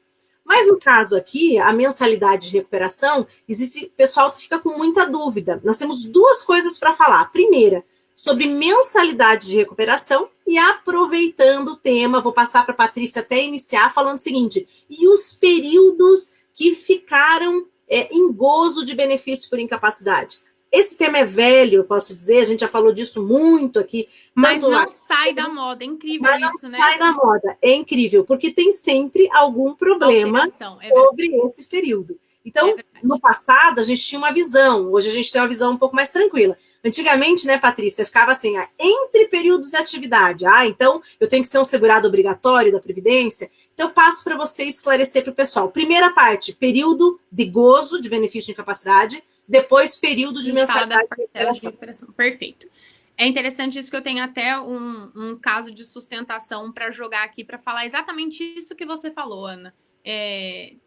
Mas no caso aqui, a mensalidade de recuperação, existe pessoal que fica com muita dúvida. Nós temos duas coisas para falar. A primeira, sobre mensalidade de recuperação, e aproveitando o tema, vou passar para a Patrícia até iniciar, falando o seguinte, e os períodos que ficaram em gozo de benefício por incapacidade. Esse tema é velho, eu posso dizer, a gente já falou disso muito aqui. Mas não sai da moda, é incrível isso, né? Sai da moda, é incrível, porque tem sempre algum problema sobre esse período. Então, no passado, a gente tinha uma visão, hoje a gente tem uma visão um pouco mais tranquila. Antigamente, né, Patrícia, ficava assim, entre períodos de atividade. Então, eu tenho que ser um segurado obrigatório da Previdência. Então, eu passo para você esclarecer para o pessoal. Primeira parte, período de gozo de benefício de incapacidade, depois período de mensalidade de recuperação. Perfeito. É interessante isso, que eu tenho até um caso de sustentação para jogar aqui, para falar exatamente isso que você falou, Ana.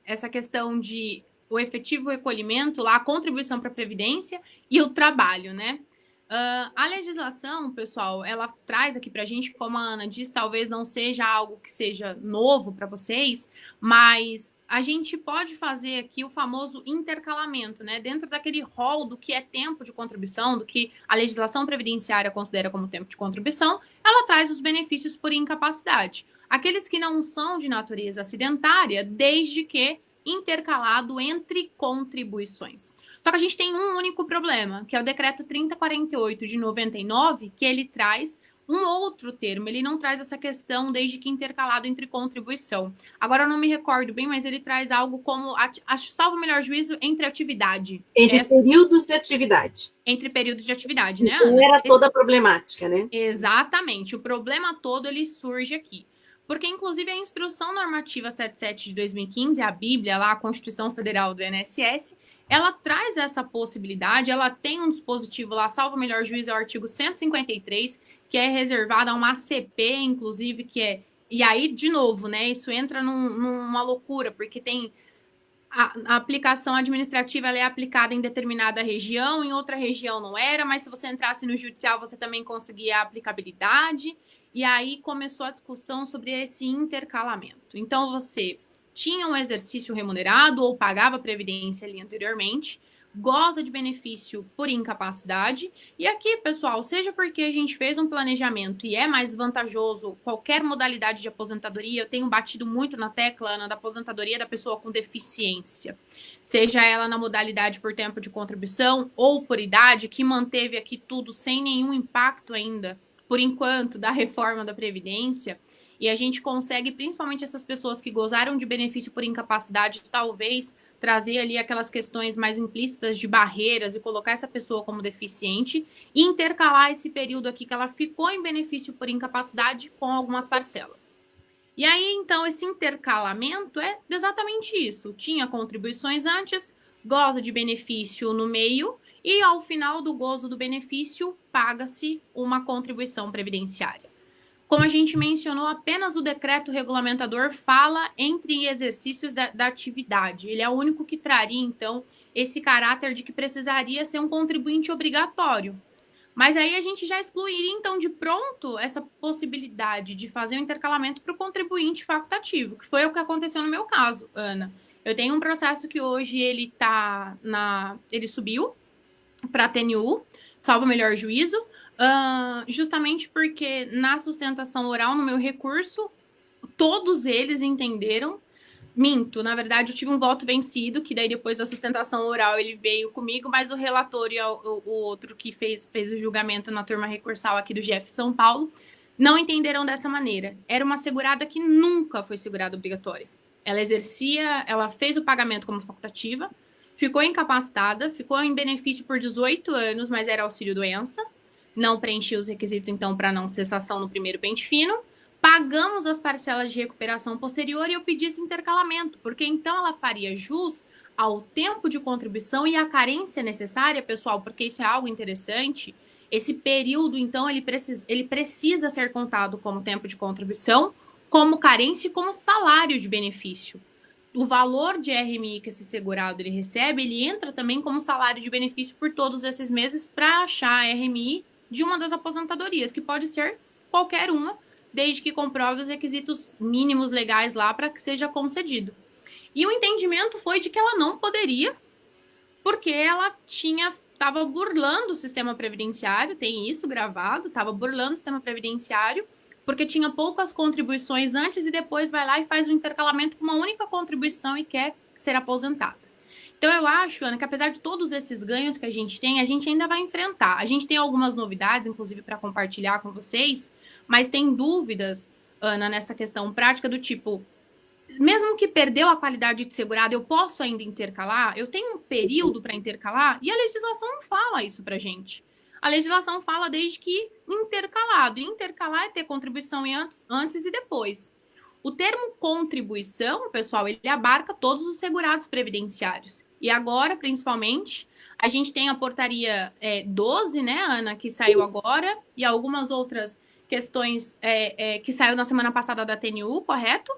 Essa questão de o efetivo recolhimento, lá, a contribuição para a Previdência e o trabalho, né? A legislação, pessoal, ela traz aqui para a gente, como a Ana diz, talvez não seja algo que seja novo para vocês, mas a gente pode fazer aqui o famoso intercalamento, né? Dentro daquele rol do que é tempo de contribuição, do que a legislação previdenciária considera como tempo de contribuição, ela traz os benefícios por incapacidade. Aqueles que não são de natureza acidentária, desde que intercalado entre contribuições. Só que a gente tem um único problema, que é o decreto 3048 de 99, que ele traz um outro termo, ele não traz essa questão desde que intercalado entre contribuição. Agora eu não me recordo bem, mas ele traz algo como, acho, salvo o melhor juízo, entre atividade. Entre períodos de atividade. Entre períodos de atividade, né, Ana? Era toda a problemática, né? Exatamente, o problema todo ele surge aqui. Porque, inclusive, a Instrução Normativa 77 de 2015, a Bíblia, lá, a Constituição Federal do INSS, ela traz essa possibilidade, ela tem um dispositivo lá, salvo o melhor juízo, é o artigo 153, que é reservado a uma ACP, inclusive, que é... E aí, de novo, né, isso entra numa loucura, porque tem... A aplicação administrativa ela é aplicada em determinada região, em outra região não era, mas se você entrasse no judicial, você também conseguia a aplicabilidade. E aí começou a discussão sobre esse intercalamento. Então, você tinha um exercício remunerado ou pagava previdência ali anteriormente, goza de benefício por incapacidade. E aqui, pessoal, seja porque a gente fez um planejamento e é mais vantajoso qualquer modalidade de aposentadoria, eu tenho batido muito na tecla, Ana, da aposentadoria da pessoa com deficiência. Seja ela na modalidade por tempo de contribuição ou por idade, que manteve aqui tudo sem nenhum impacto ainda, por enquanto, da reforma da Previdência, e a gente consegue, principalmente essas pessoas que gozaram de benefício por incapacidade, talvez trazer ali aquelas questões mais implícitas de barreiras e colocar essa pessoa como deficiente e intercalar esse período aqui que ela ficou em benefício por incapacidade com algumas parcelas. E aí, então, esse intercalamento é exatamente isso. Tinha contribuições antes, goza de benefício no meio, e ao final do gozo do benefício, paga-se uma contribuição previdenciária. Como a gente mencionou, apenas o decreto regulamentador fala entre exercícios da atividade. Ele é o único que traria, então, esse caráter de que precisaria ser um contribuinte obrigatório. Mas aí a gente já excluiria, então, de pronto, essa possibilidade de fazer um intercalamento para o contribuinte facultativo, que foi o que aconteceu no meu caso, Ana. Eu tenho um processo que hoje ele subiu para a TNU, salvo o melhor juízo, justamente porque na sustentação oral, no meu recurso, todos eles entenderam. Minto, na verdade, eu tive um voto vencido, que daí depois da sustentação oral ele veio comigo, mas o relator e o outro que fez o julgamento na turma recursal aqui do GF São Paulo não entenderam dessa maneira. Era uma segurada que nunca foi segurada obrigatória. Ela fez o pagamento como facultativa, ficou incapacitada, ficou em benefício por 18 anos, mas era auxílio-doença, não preenchia os requisitos, então, para não cessação no primeiro pente fino. Pagamos as parcelas de recuperação posterior e eu pedi esse intercalamento, porque então ela faria jus ao tempo de contribuição e à carência necessária, pessoal, porque isso é algo interessante. Esse período, então, ele precisa ser contado como tempo de contribuição, como carência e como salário de benefício. o valor de RMI que esse segurado ele recebe, ele entra também como salário de benefício por todos esses meses para achar a RMI de uma das aposentadorias, que pode ser qualquer uma, desde que comprove os requisitos mínimos legais lá para que seja concedido. E o entendimento foi de que ela não poderia, porque ela estava burlando o sistema previdenciário, tem isso gravado, estava burlando o sistema previdenciário, porque tinha poucas contribuições antes e depois vai lá e faz o intercalamento com uma única contribuição e quer ser aposentada. Então, eu acho, Ana, que apesar de todos esses ganhos que a gente tem, a gente ainda vai enfrentar. A gente tem algumas novidades, inclusive, para compartilhar com vocês, mas tem dúvidas, Ana, nessa questão prática do tipo, mesmo que perdeu a qualidade de segurado, eu posso ainda intercalar? Eu tenho um período para intercalar? E a legislação não fala isso para gente. A legislação fala desde que intercalado. E intercalar é ter contribuição antes e depois. O termo contribuição, pessoal, ele abarca todos os segurados previdenciários. E agora, principalmente, a gente tem a portaria 12, né, Ana, que saiu agora, e algumas outras questões que saiu na semana passada da TNU, correto?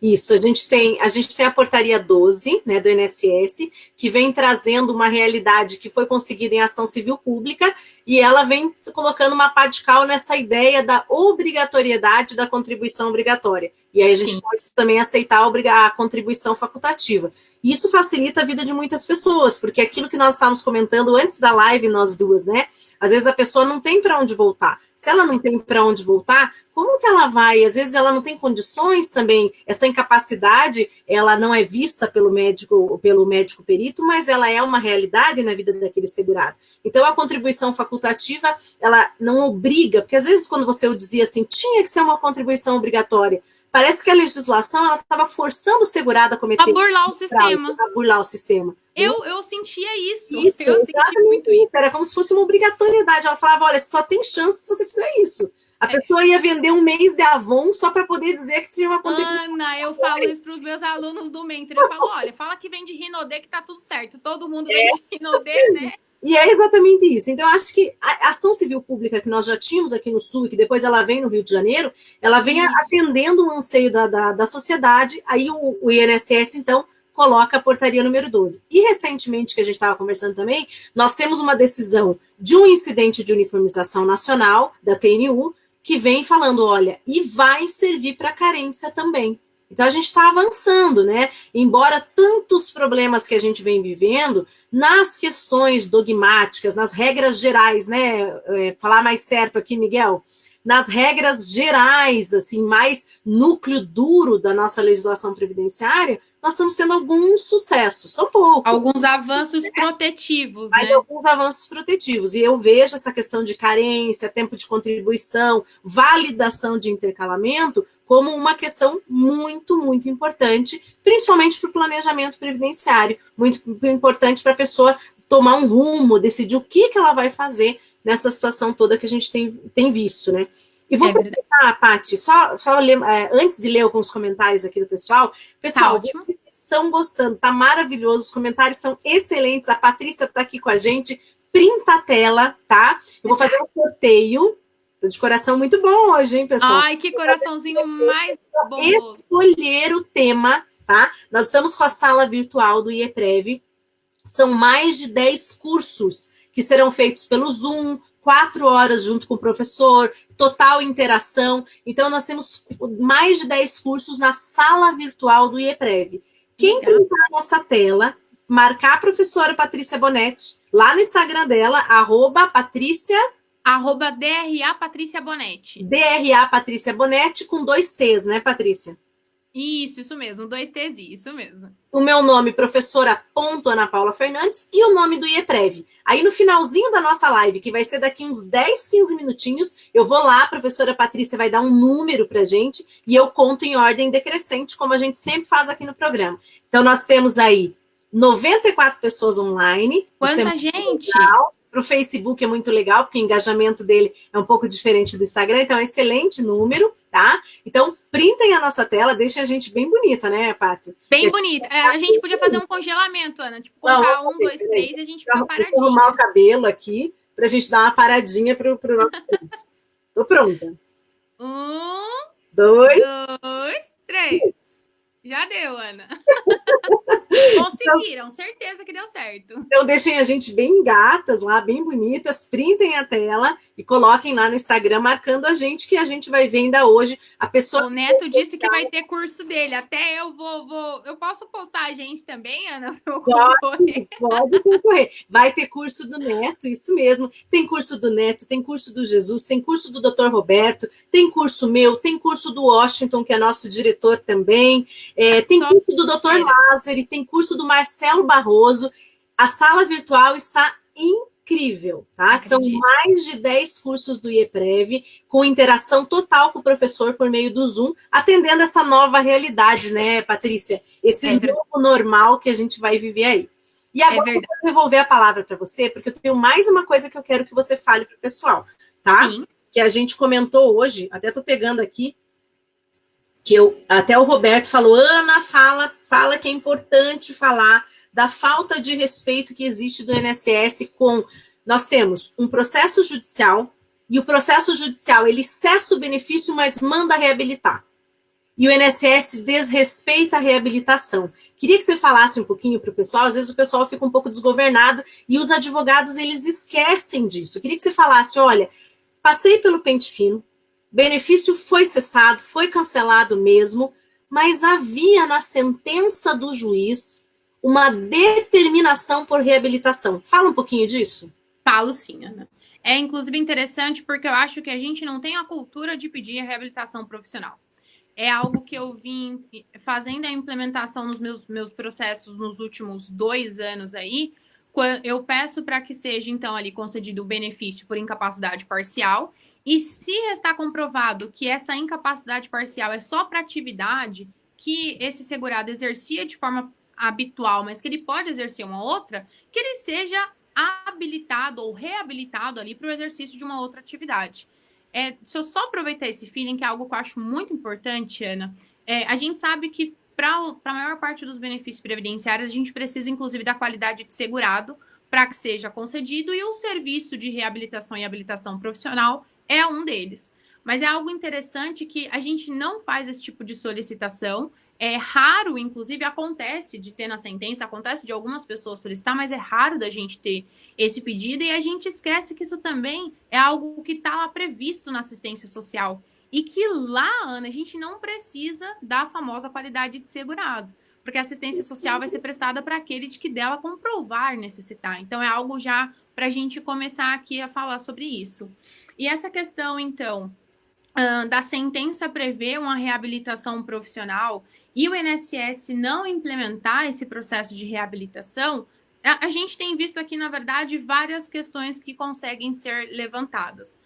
Isso, a gente tem a portaria 12, né, do INSS, que vem trazendo uma realidade que foi conseguida em ação civil pública, e ela vem colocando uma pá de cal nessa ideia da obrigatoriedade da contribuição obrigatória. E aí a gente pode também aceitar a contribuição facultativa. Isso facilita a vida de muitas pessoas, porque aquilo que nós estávamos comentando antes da live, nós duas, né? Às vezes a pessoa não tem para onde voltar. Se ela não tem para onde voltar, como que ela vai? Às vezes ela não tem condições também. Essa incapacidade, ela não é vista pelo médico perito, mas ela é uma realidade na vida daquele segurado. Então, a contribuição facultativa, ela não obriga, porque às vezes quando você dizia assim, tinha que ser uma contribuição obrigatória, parece que a legislação ela estava forçando o segurado a cometer... A burlar o sistema. A burlar o sistema. Eu sentia isso. Eu senti muito isso. Era como se fosse uma obrigatoriedade. Ela falava, olha, só tem chance se você fizer isso. A pessoa ia vender um mês de Avon só para poder dizer que tinha uma contribuição. Ana, eu falo isso para os meus alunos do Mentor. Eu falo, olha, fala que vende Rinodê que tá tudo certo. Todo mundo vende Rinodê, né? E é exatamente isso. Então, eu acho que a ação civil pública que nós já tínhamos aqui no Sul, e que depois ela vem no Rio de Janeiro, ela vem atendendo um anseio da sociedade, aí o INSS, então, coloca a portaria número 12. E recentemente, que a gente estava conversando também, nós temos uma decisão de um incidente de uniformização nacional, da TNU, que vem falando, olha, e vai servir para carência também. Então, a gente está avançando, né? Embora tantos problemas que a gente vem vivendo, nas questões dogmáticas, nas regras gerais, né? Falar mais certo aqui, Miguel, nas regras gerais, assim, mais núcleo duro da nossa legislação previdenciária, nós estamos tendo alguns sucessos, são poucos. Alguns avanços protetivos, mas né? Alguns avanços protetivos. E eu vejo essa questão de carência, tempo de contribuição, validação de intercalamento, como uma questão muito, muito importante, principalmente para o planejamento previdenciário, muito importante para a pessoa tomar um rumo, decidir o que ela vai fazer nessa situação toda que a gente tem visto, né? E vou aproveitar, Paty, só ler, antes de ler alguns comentários aqui do pessoal, Tá, vocês estão gostando, tá maravilhoso, os comentários são excelentes, a Patrícia está aqui com a gente, printa a tela, tá? Eu vou fazer um sorteio. Tô de coração muito bom hoje, hein, pessoal? Ai, que coraçãozinho mais bom. Escolher o tema, tá? Nós estamos com a sala virtual do IEPREV. São mais de 10 cursos que serão feitos pelo Zoom, 4 horas junto com o professor, total interação. Então, nós temos mais de 10 cursos na sala virtual do IEPREV. Quem clicar na nossa tela, marcar a professora Patrícia Bonetti, lá no Instagram dela, @Patrícia... @DRA Patrícia Bonetti. DRA Patrícia Bonetti, com 2 T's, né, Patrícia? Isso mesmo, 2 T's, isso mesmo. O meu nome, professora Ana Paula Fernandes, e o nome do IEPREV. Aí, no finalzinho da nossa live, que vai ser daqui uns 10, 15 minutinhos, eu vou lá, a professora Patrícia vai dar um número pra gente, e eu conto em ordem decrescente, como a gente sempre faz aqui no programa. Então, nós temos aí 94 pessoas online. Quanta gente! Para o Facebook é muito legal, porque o engajamento dele é um pouco diferente do Instagram, então é um excelente número, tá? Então, printem a nossa tela, deixem a gente bem bonita, né, Paty? Bem bonita. A gente podia fazer um congelamento, Ana, tipo, contar 1, 2, 3 e a gente fica paradinha. Vou arrumar o cabelo aqui, para a gente dar uma paradinha para o nosso vídeo. Tô pronta. 1, 2, 2, 3. Já deu, Ana. Conseguiram, certeza que deu certo. Então, deixem a gente bem gatas lá, bem bonitas, printem a tela e coloquem lá no Instagram, marcando a gente, que a gente vai ver ainda hoje. A pessoa. O Neto disse que vai ter curso dele. Até eu vou. Eu posso postar a gente também, Ana, para eu concorrer. Pode concorrer. Vai ter curso do Neto, isso mesmo. Tem curso do Neto, tem curso do Jesus, tem curso do Dr. Roberto, tem curso meu, tem curso do Washington, que é nosso diretor também, tem curso do Dr. Lázaro, tem curso do Marcelo Barroso. A sala virtual está incrível, tá? São mais de 10 cursos do IEPREV, com interação total com o professor por meio do Zoom, atendendo essa nova realidade, né, Patrícia? Esse novo normal que a gente vai viver aí. E agora eu vou devolver a palavra para você, porque eu tenho mais uma coisa que eu quero que você fale para o pessoal, tá? Sim. Que a gente comentou hoje, até estou pegando aqui, que até o Roberto falou, Ana, fala que é importante falar da falta de respeito que existe do INSS com... Nós temos um processo judicial, e o processo judicial, ele cessa o benefício, mas manda reabilitar. E o INSS desrespeita a reabilitação. Queria que você falasse um pouquinho para o pessoal, às vezes o pessoal fica um pouco desgovernado, e os advogados, eles esquecem disso. Queria que você falasse, olha, passei pelo pente fino, benefício foi cessado, foi cancelado mesmo, mas havia na sentença do juiz uma determinação por reabilitação. Fala um pouquinho disso. Falo sim, Ana. É, inclusive, interessante porque eu acho que a gente não tem a cultura de pedir a reabilitação profissional. É algo que eu vim fazendo a implementação nos meus processos nos últimos 2 anos aí. Eu peço para que seja, então, ali concedido o benefício por incapacidade parcial. E se restar comprovado que essa incapacidade parcial é só para atividade que esse segurado exercia de forma habitual, mas que ele pode exercer uma outra, que ele seja habilitado ou reabilitado ali para o exercício de uma outra atividade. Se eu só aproveitar esse feeling, que é algo que eu acho muito importante, Ana, a gente sabe que para a maior parte dos benefícios previdenciários, a gente precisa, inclusive, da qualidade de segurado para que seja concedido, e o serviço de reabilitação e habilitação profissional é um deles. Mas é algo interessante que a gente não faz esse tipo de solicitação. É raro, inclusive, acontece de ter na sentença, acontece de algumas pessoas solicitar, mas é raro da gente ter esse pedido, e a gente esquece que isso também é algo que está lá previsto na assistência social. E que lá, Ana, a gente não precisa da famosa qualidade de segurado, porque a assistência social vai ser prestada para aquele de que dela comprovar necessitar. Então, é algo já para a gente começar aqui a falar sobre isso. E essa questão, então, da sentença prever uma reabilitação profissional e o INSS não implementar esse processo de reabilitação, a gente tem visto aqui, na verdade, várias questões que conseguem ser levantadas.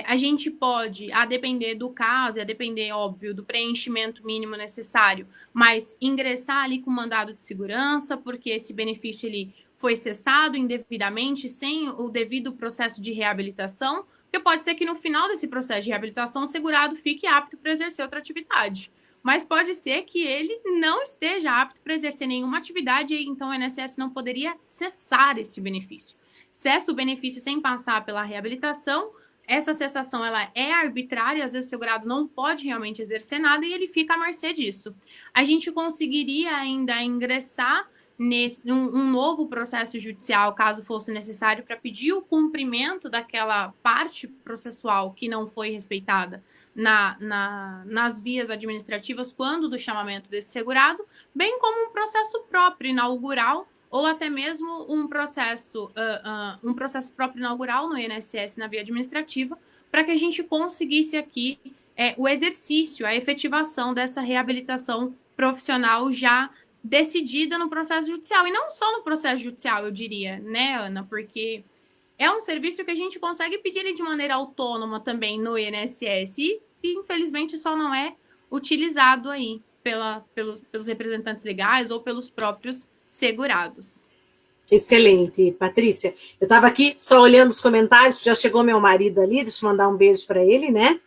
A gente pode, a depender do caso, a depender, óbvio, do preenchimento mínimo necessário, mas ingressar ali com mandado de segurança, porque esse benefício ele foi cessado indevidamente, sem o devido processo de reabilitação, porque pode ser que no final desse processo de reabilitação o segurado fique apto para exercer outra atividade. Mas pode ser que ele não esteja apto para exercer nenhuma atividade, e então o INSS não poderia cessar esse benefício. Cessa o benefício sem passar pela reabilitação. Essa cessação ela é arbitrária, às vezes o segurado não pode realmente exercer nada e ele fica à mercê disso. A gente conseguiria ainda ingressar um novo processo judicial, caso fosse necessário, para pedir o cumprimento daquela parte processual que não foi respeitada nas vias administrativas quando do chamamento desse segurado, bem como um processo próprio inaugural, ou até mesmo um processo próprio inaugural no INSS na via administrativa, para que a gente conseguisse aqui o exercício, a efetivação dessa reabilitação profissional já decidida no processo judicial. E não só no processo judicial, eu diria, né, Ana? Porque é um serviço que a gente consegue pedir ele de maneira autônoma também no INSS e infelizmente só não é utilizado aí pelos representantes legais ou pelos próprios segurados. Excelente, Patrícia. Eu estava aqui só olhando os comentários, já chegou meu marido ali, deixa eu mandar um beijo para ele, né?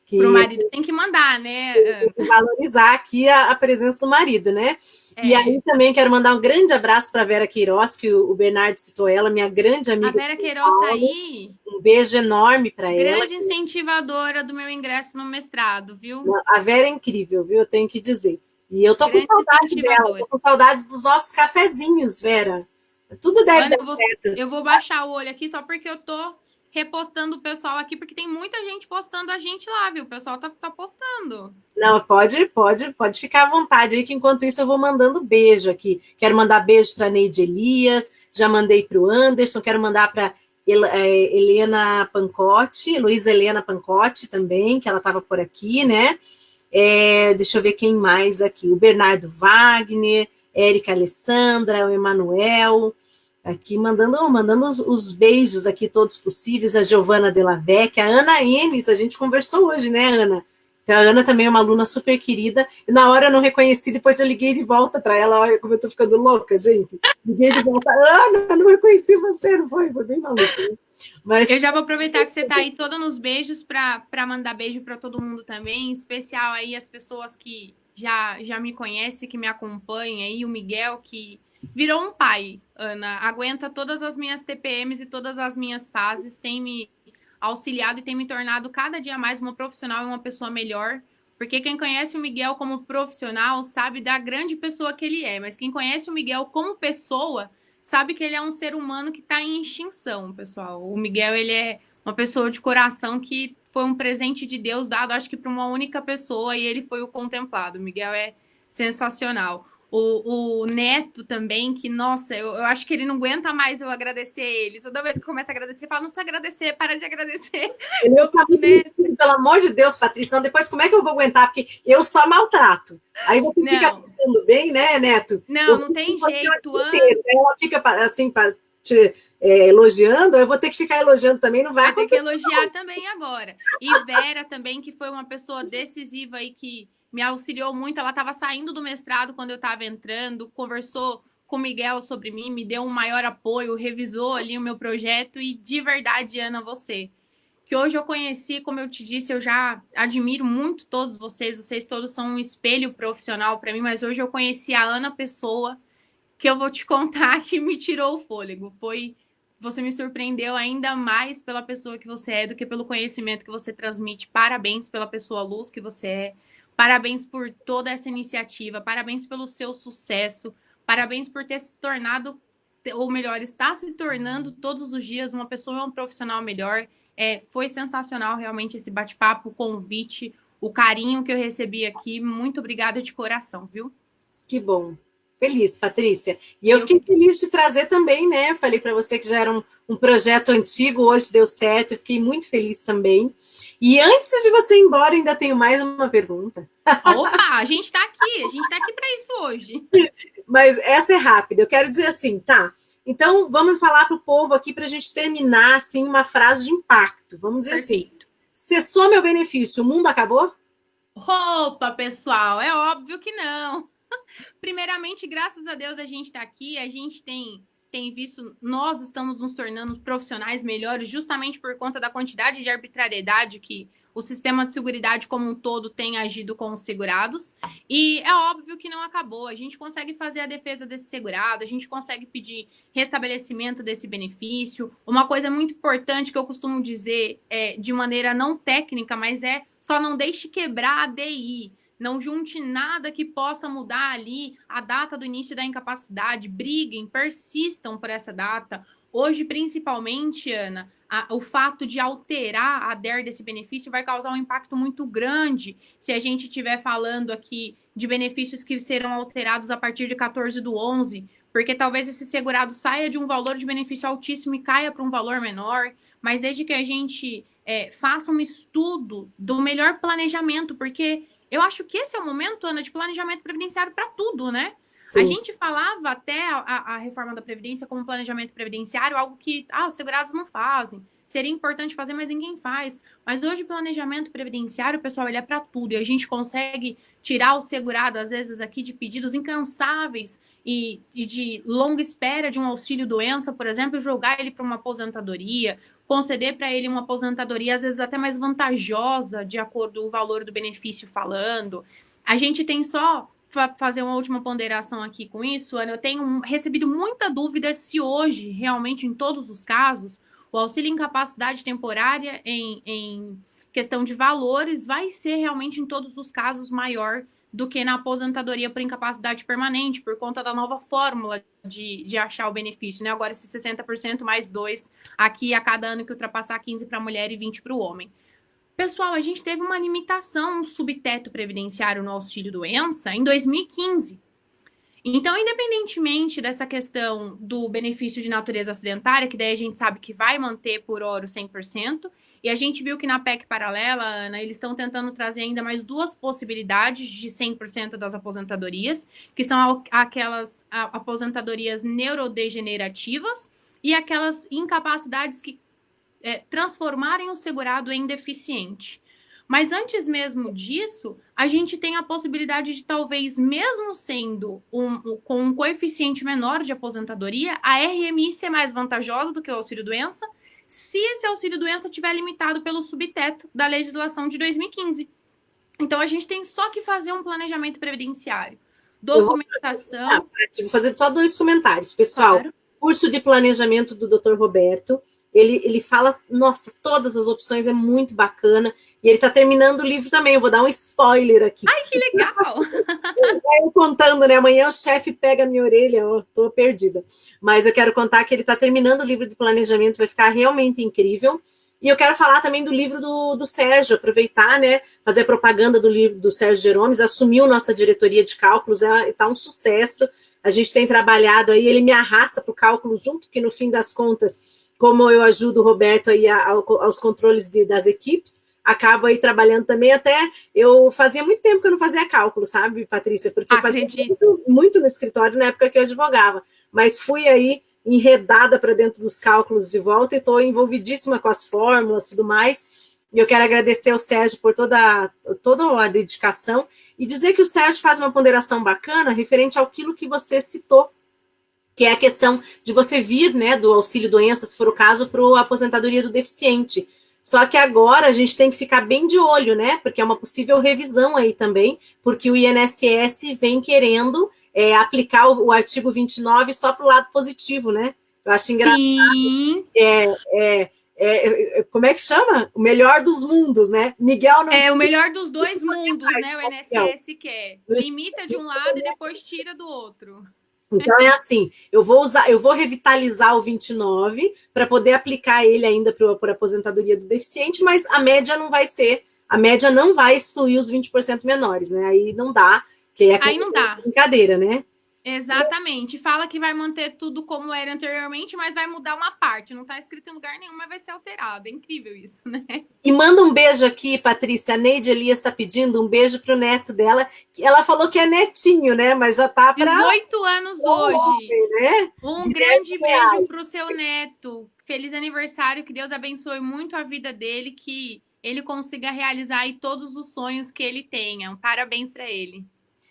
Para o marido tem que mandar, né? Valorizar aqui a presença do marido, né? E aí também quero mandar um grande abraço para a Vera Queiroz, que o Bernardo citou ela, minha grande amiga. A Vera Queiroz está aí. Um beijo enorme para ela. Grande incentivadora do meu ingresso no mestrado, viu? A Vera é incrível, viu? Eu tenho que dizer. E eu tô com Grandes saudade dela, tô incentivadores. com saudade dos nossos cafezinhos, Vera. Tudo deve Ana, dar certo. eu vou baixar o olho aqui só porque eu tô repostando o pessoal aqui, porque tem muita gente postando a gente lá, viu? O pessoal tá postando. Não, pode ficar à vontade aí, que enquanto isso eu vou mandando beijo aqui. Quero mandar beijo para Neide Elias, já mandei para o Anderson, quero mandar para Helena Pancotti, Luísa Helena Pancotti também, que ela estava por aqui, né? Deixa eu ver quem mais aqui. O Bernardo Wagner, Érica Alessandra, o Emanuel, aqui mandando os beijos aqui todos possíveis, a Giovana Delavecchia, a Ana Enes, a gente conversou hoje, né, Ana? Então, a Ana também é uma aluna super querida. E na hora eu não reconheci, depois eu liguei de volta para ela. Olha como eu tô ficando louca, gente. Liguei de volta. Ana, não reconheci você, não foi? Foi bem maluco, né? Mas... Eu já vou aproveitar que você tá aí toda nos beijos para mandar beijo para todo mundo também, em especial aí as pessoas que já me conhecem, que me acompanham aí, o Miguel, que virou um pai, Ana, aguenta todas as minhas TPMs e todas as minhas fases, tem me auxiliado e tem me tornado cada dia mais uma profissional e uma pessoa melhor, porque quem conhece o Miguel como profissional sabe da grande pessoa que ele é, mas quem conhece o Miguel como pessoa sabe que ele é um ser humano que está em extinção, pessoal. O Miguel, ele é uma pessoa de coração que foi um presente de Deus dado, acho que para uma única pessoa, e ele foi o contemplado. O Miguel é sensacional. O Neto também, que, nossa, eu acho que ele não aguenta mais eu agradecer ele. Toda vez que começa a agradecer, ele fala, não precisa agradecer, para de agradecer. Ele tá muito difícil, pelo amor de Deus, Patrícia, depois como é que eu vou aguentar? Porque eu só maltrato. Aí você fica tratando bem, né, Neto? Não tem jeito. Ela fica assim, elogiando, eu vou ter que ficar elogiando também, não vai ter que elogiar também agora. E Vera também, que foi uma pessoa decisiva aí, que me auxiliou muito. Ela estava saindo do mestrado quando eu estava entrando, conversou com o Miguel sobre mim, me deu um maior apoio, revisou ali o meu projeto e de verdade, Ana, você. Que hoje eu conheci, como eu te disse, eu já admiro muito todos vocês todos são um espelho profissional para mim, mas hoje eu conheci a Ana Pessoa, que eu vou te contar que me tirou o fôlego. Você me surpreendeu ainda mais pela pessoa que você é do que pelo conhecimento que você transmite. Parabéns pela pessoa luz que você é. Parabéns por toda essa iniciativa. Parabéns pelo seu sucesso. Parabéns por ter se tornado, ou melhor, está se tornando todos os dias uma pessoa, um profissional melhor. Foi sensacional realmente esse bate-papo, o convite, o carinho que eu recebi aqui. Muito obrigada de coração, viu? Que bom. Feliz, Patrícia. E eu fiquei feliz de trazer também, né? Falei para você que já era um projeto antigo, hoje deu certo, eu fiquei muito feliz também. E antes de você ir embora, ainda tenho mais uma pergunta. Opa, a gente está aqui para isso hoje. Mas essa é rápida, eu quero dizer assim, tá? Então, vamos falar para o povo aqui para a gente terminar, assim, uma frase de impacto. Vamos dizer Perfeito. assim, cessou meu benefício, o mundo acabou? Opa, pessoal, é óbvio que não. Primeiramente, graças a Deus a gente está aqui, a gente tem visto, nós estamos nos tornando profissionais melhores justamente por conta da quantidade de arbitrariedade que o sistema de seguridade como um todo tem agido com os segurados. E é óbvio que não acabou. A gente consegue fazer a defesa desse segurado, a gente consegue pedir restabelecimento desse benefício. Uma coisa muito importante que eu costumo dizer de maneira não técnica, mas só não deixe quebrar a DI. Não junte nada que possa mudar ali a data do início da incapacidade. Briguem, persistam por essa data. Hoje, principalmente, Ana, o fato de alterar a DER desse benefício vai causar um impacto muito grande se a gente estiver falando aqui de benefícios que serão alterados a partir de 14/11, porque talvez esse segurado saia de um valor de benefício altíssimo e caia para um valor menor, mas desde que a gente faça um estudo do melhor planejamento, porque eu acho que esse é o momento, Ana, de planejamento previdenciário para tudo, né? Sim. A gente falava até a reforma da Previdência como planejamento previdenciário, algo que os segurados não fazem. Seria importante fazer, mas ninguém faz. Mas hoje, planejamento previdenciário, pessoal, ele é para tudo. E a gente consegue tirar o segurado, às vezes, aqui de pedidos incansáveis e de longa espera de um auxílio-doença, por exemplo, e jogar ele para uma aposentadoria, conceder para ele uma aposentadoria, às vezes até mais vantajosa, de acordo com o valor do benefício falando. A gente tem só fazer uma última ponderação aqui com isso, Ana, eu tenho recebido muita dúvida se hoje, realmente, em todos os casos, o auxílio incapacidade temporária em questão de valores vai ser realmente, em todos os casos, maior do que na aposentadoria por incapacidade permanente, por conta da nova fórmula de achar o benefício, né? Agora, esse 60% mais 2 aqui a cada ano que ultrapassar 15 para a mulher e 20 para o homem. Pessoal, a gente teve uma limitação, um subteto previdenciário no auxílio-doença em 2015. Então, independentemente dessa questão do benefício de natureza acidentária, que daí a gente sabe que vai manter por hora o 100%, e a gente viu que na PEC paralela, Ana, eles estão tentando trazer ainda mais duas possibilidades de 100% das aposentadorias, que são aquelas aposentadorias neurodegenerativas e aquelas incapacidades que transformarem o segurado em deficiente. Mas antes mesmo disso, a gente tem a possibilidade de talvez, mesmo sendo com um coeficiente menor de aposentadoria, a RMI ser mais vantajosa do que o auxílio-doença, se esse auxílio-doença estiver limitado pelo subteto da legislação de 2015. Então, a gente tem só que fazer um planejamento previdenciário. Documentação... Vou fazer só 2 comentários. Pessoal, claro. Curso de planejamento do Dr. Roberto, ele fala, nossa, todas as opções, é muito bacana. E ele está terminando o livro também, eu vou dar um spoiler aqui. Ai, que legal! Eu contando, né? Amanhã o chefe pega a minha orelha, eu tô perdida. Mas eu quero contar que ele está terminando o livro de planejamento, vai ficar realmente incrível. E eu quero falar também do livro do Sérgio, aproveitar, né? Fazer propaganda do livro do Sérgio Jeromes, assumiu nossa diretoria de cálculos, está um sucesso. A gente tem trabalhado aí, ele me arrasta para o cálculo junto, que no fim das contas, como eu ajudo o Roberto aí aos controles das equipes, acabo aí trabalhando também. Até eu fazia muito tempo que eu não fazia cálculo, sabe, Patrícia? Porque eu fazia muito no escritório na época que eu advogava, mas fui aí enredada para dentro dos cálculos de volta e estou envolvidíssima com as fórmulas e tudo mais. E eu quero agradecer ao Sérgio por toda a dedicação e dizer que o Sérgio faz uma ponderação bacana referente àquilo que você citou, que é a questão de você vir, né, do auxílio-doença, se for o caso, para a aposentadoria do deficiente. Só que agora a gente tem que ficar bem de olho, né, porque é uma possível revisão aí também, porque o INSS vem querendo aplicar o artigo 29 só para o lado positivo, né? Eu acho engraçado. Sim. Como é que chama? O melhor dos mundos, né? Miguel não... o melhor dos dois mundos, né? O INSS quer. Limita de um lado e depois tira do outro. Então é assim, eu vou revitalizar o 29 para poder aplicar ele ainda para a aposentadoria do deficiente, mas a média não vai excluir os 20% menores, né? Aí não dá, que aí não dá. Brincadeira, né? Exatamente. Fala que vai manter tudo como era anteriormente, mas vai mudar uma parte. Não está escrito em lugar nenhum, mas vai ser alterado. É incrível isso, né? E manda um beijo aqui, Patrícia. A Neide Elias está pedindo um beijo pro neto dela. Ela falou que é netinho, né? Mas já tá para 18 anos hoje. Né? Um grande beijo pro seu neto. Feliz aniversário. Que Deus abençoe muito a vida dele. Que ele consiga realizar aí todos os sonhos que ele tenha. Parabéns para ele.